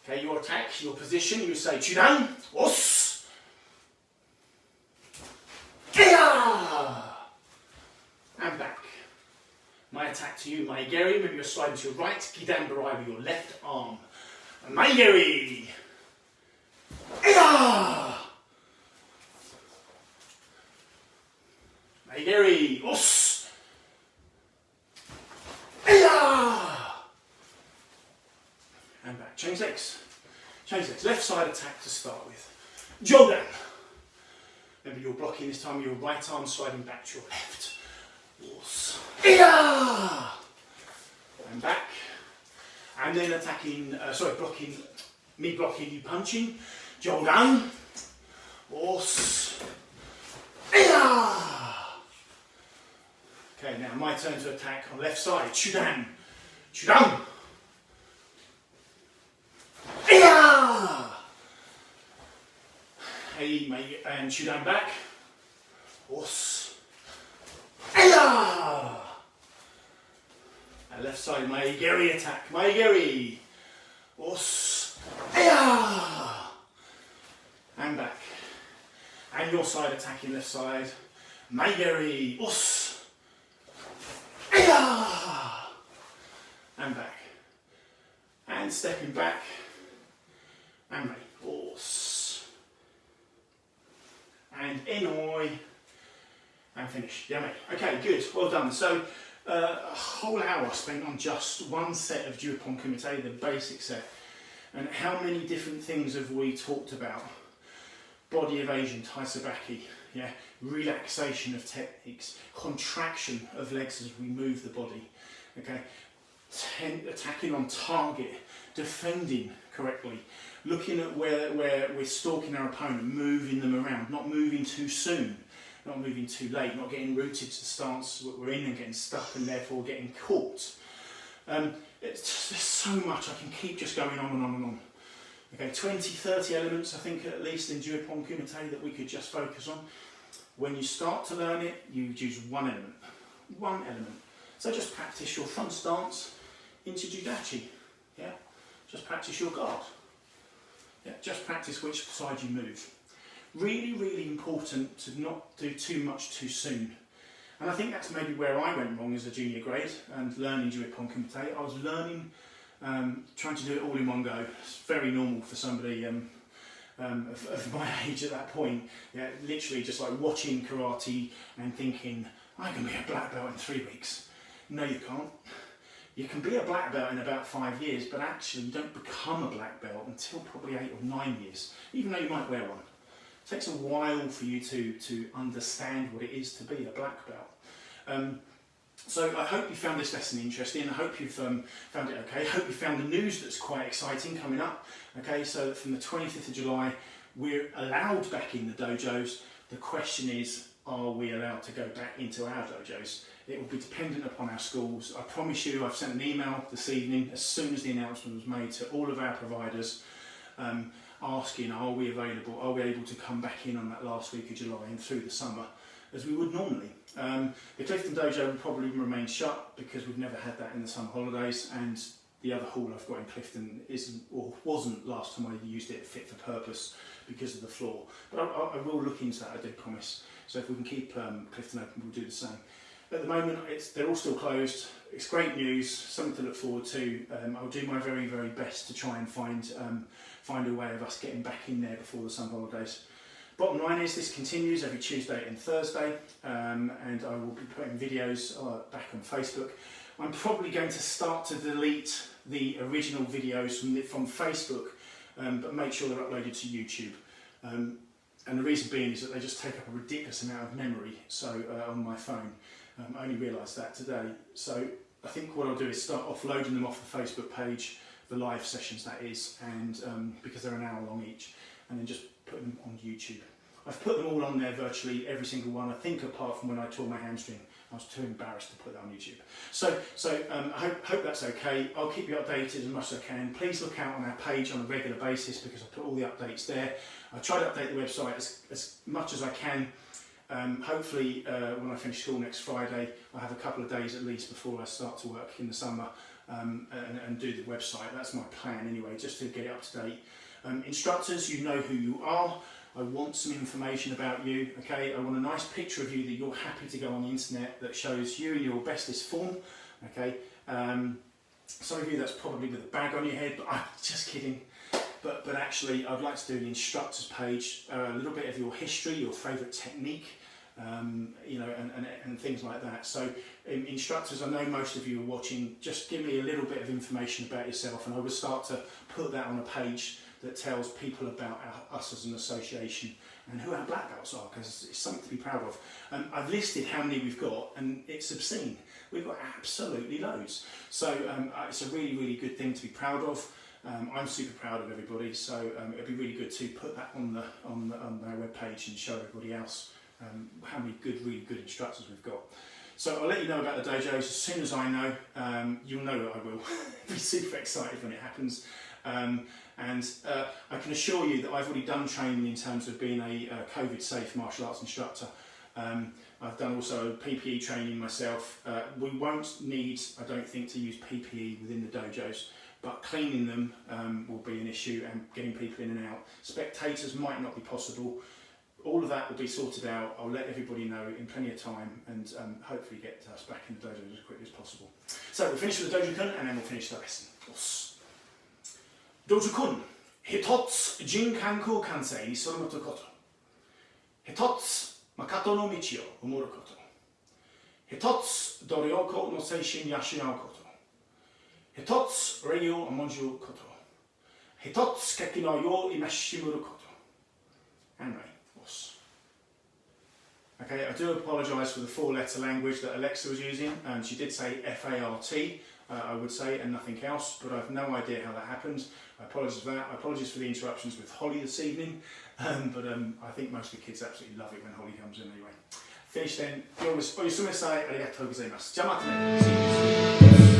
Okay, your attack, your position, you say Chudan. Os. And back. My attack to you, Maigeri. Maybe you're sliding to your right. Gidanbarai with your left arm. Maigeri. Maigeri. Os. And back. Change legs. Left side attack to start with. Jodan. Remember you're blocking this time, your right arm sliding back to your left. And back. And then attacking, blocking, me blocking, you punching. Jodan. Okay, now my turn to attack on left side. Chudan. Hey, and Chudan back. And left side, Maigeri attack. Maigeri. And back. And your side attacking left side. Maigeri. And back. And stepping back. And Mei. And Enoi. And finish. Yummy. Okay, good. Well done. So a whole hour spent on just one set of Ju-Ippon Kumite, the basic set. And how many different things have we talked about? Body evasion, taisabaki, yeah, relaxation of techniques, contraction of legs as we move the body, okay, attacking on target, defending correctly, looking at where we're stalking our opponent, moving them around, not moving too soon, not moving too late, not getting rooted to the stance that we're in and getting stuck and therefore getting caught. There's so much, I can keep just going on and on and on. Okay, 20, 30 elements I think at least in Ju-Ippon Kumite that we could just focus on. When you start to learn it, you choose one element. One element. So just practice your front stance into Judachi. Yeah? Just practice your guard. Yeah? Just practice which side you move. Really, really important to not do too much too soon. And I think that's maybe where I went wrong as a junior grade and learning Ju-Ippon Kumite. I was learning, trying to do it all in one go. It's very normal for somebody of my age at that point. Yeah, literally just like watching karate and thinking, I can be a black belt in 3 weeks. No, you can't. You can be a black belt in about 5 years, but actually you don't become a black belt until probably 8 or 9 years, even though you might wear one. It takes a while for you to understand what it is to be a black belt. So I hope you found this lesson interesting. I hope you've found it okay. I hope you found the news that's quite exciting coming up. Okay, so from the 25th of July, we're allowed back in the dojos. The question is, are we allowed to go back into our dojos? It will be dependent upon our schools. I promise you, I've sent an email this evening as soon as the announcement was made to all of our providers, asking, are we available, are we able to come back in on that last week of July and through the summer as we would normally. The Clifton Dojo will probably remain shut because we've never had that in the summer holidays, and the other hall I've got in Clifton isn't, or wasn't last time I used it fit for purpose because of the floor. But I will look into that, I do promise. So if we can keep Clifton open, we'll do the same. At the moment, they're all still closed. It's great news, something to look forward to. I'll do my very, very best to try and find a way of us getting back in there before the summer holidays. Bottom line is this continues every Tuesday and Thursday, and I will be putting videos back on Facebook. I'm probably going to start to delete the original videos from Facebook, but make sure they're uploaded to YouTube. And the reason being is that they just take up a ridiculous amount of memory on my phone. I only realised that today. So I think what I'll do is start offloading them off the Facebook page, the live sessions that is, and because they're an hour long each, and then just put them on YouTube. I've put them all on there, virtually every single one, I think, apart from when I tore my hamstring. I was too embarrassed to put that on YouTube. So I hope that's okay. I'll keep you updated as much as I can. Please look out on our page on a regular basis because I put all the updates there. I try to update the website as much as I can. Hopefully when I finish school next Friday, I have a couple of days at least before I start to work in the summer and do the website. That's my plan anyway, just to get it up to date. Instructors, you know who you are. I want some information about you, okay? I want a nice picture of you that you're happy to go on the internet that shows you in your bestest form, okay? Some of you that's probably with a bag on your head, but I'm just kidding. But actually, I'd like to do an instructors page, a little bit of your history, your favourite technique, you know, and things like that. So, instructors, I know most of you are watching. Just give me a little bit of information about yourself, and I will start to put that on a page that tells people about us as an association and who our black belts are, because it's something to be proud of. I've listed how many we've got, and it's obscene. We've got absolutely loads. So it's a really, really good thing to be proud of. I'm super proud of everybody, so it'd be really good to put that on our webpage and show everybody else how many really good instructors we've got. So I'll let you know about the dojos as soon as I know. You'll know that I will. Be super excited when it happens. And I can assure you that I've already done training in terms of being a COVID-safe martial arts instructor. I've done also PPE training myself. We won't need, I don't think, to use PPE within the dojos, but cleaning them will be an issue, and getting people in and out. Spectators might not be possible. All of that will be sorted out. I'll let everybody know in plenty of time, and hopefully get us back in the dojo as quickly as possible. So we'll finish with the Dojo-kun, and then we'll finish the lesson. Dojo-kun, hitotsu jinkanku kansei ni soromoto koto. Hitotsu makato no michi o umoru koto. Hitotsu Doryoko no Seishin Yashinao Koto. Hitotsu Radio Amonju Koto. Hitotsu Keki no Yo Imashimuru Koto. Anyway, what's... Okay, I do apologise for the four-letter language that Alexa was using. She did say F-A-R-T, I would say, and nothing else, but I have no idea how that happened. I apologise for that. I apologise for the interruptions with Holly this evening, but I think most of the kids absolutely love it when Holly comes in anyway. Finish then. おやすみなさい。ありがとうございます。じゃあまたね。See you.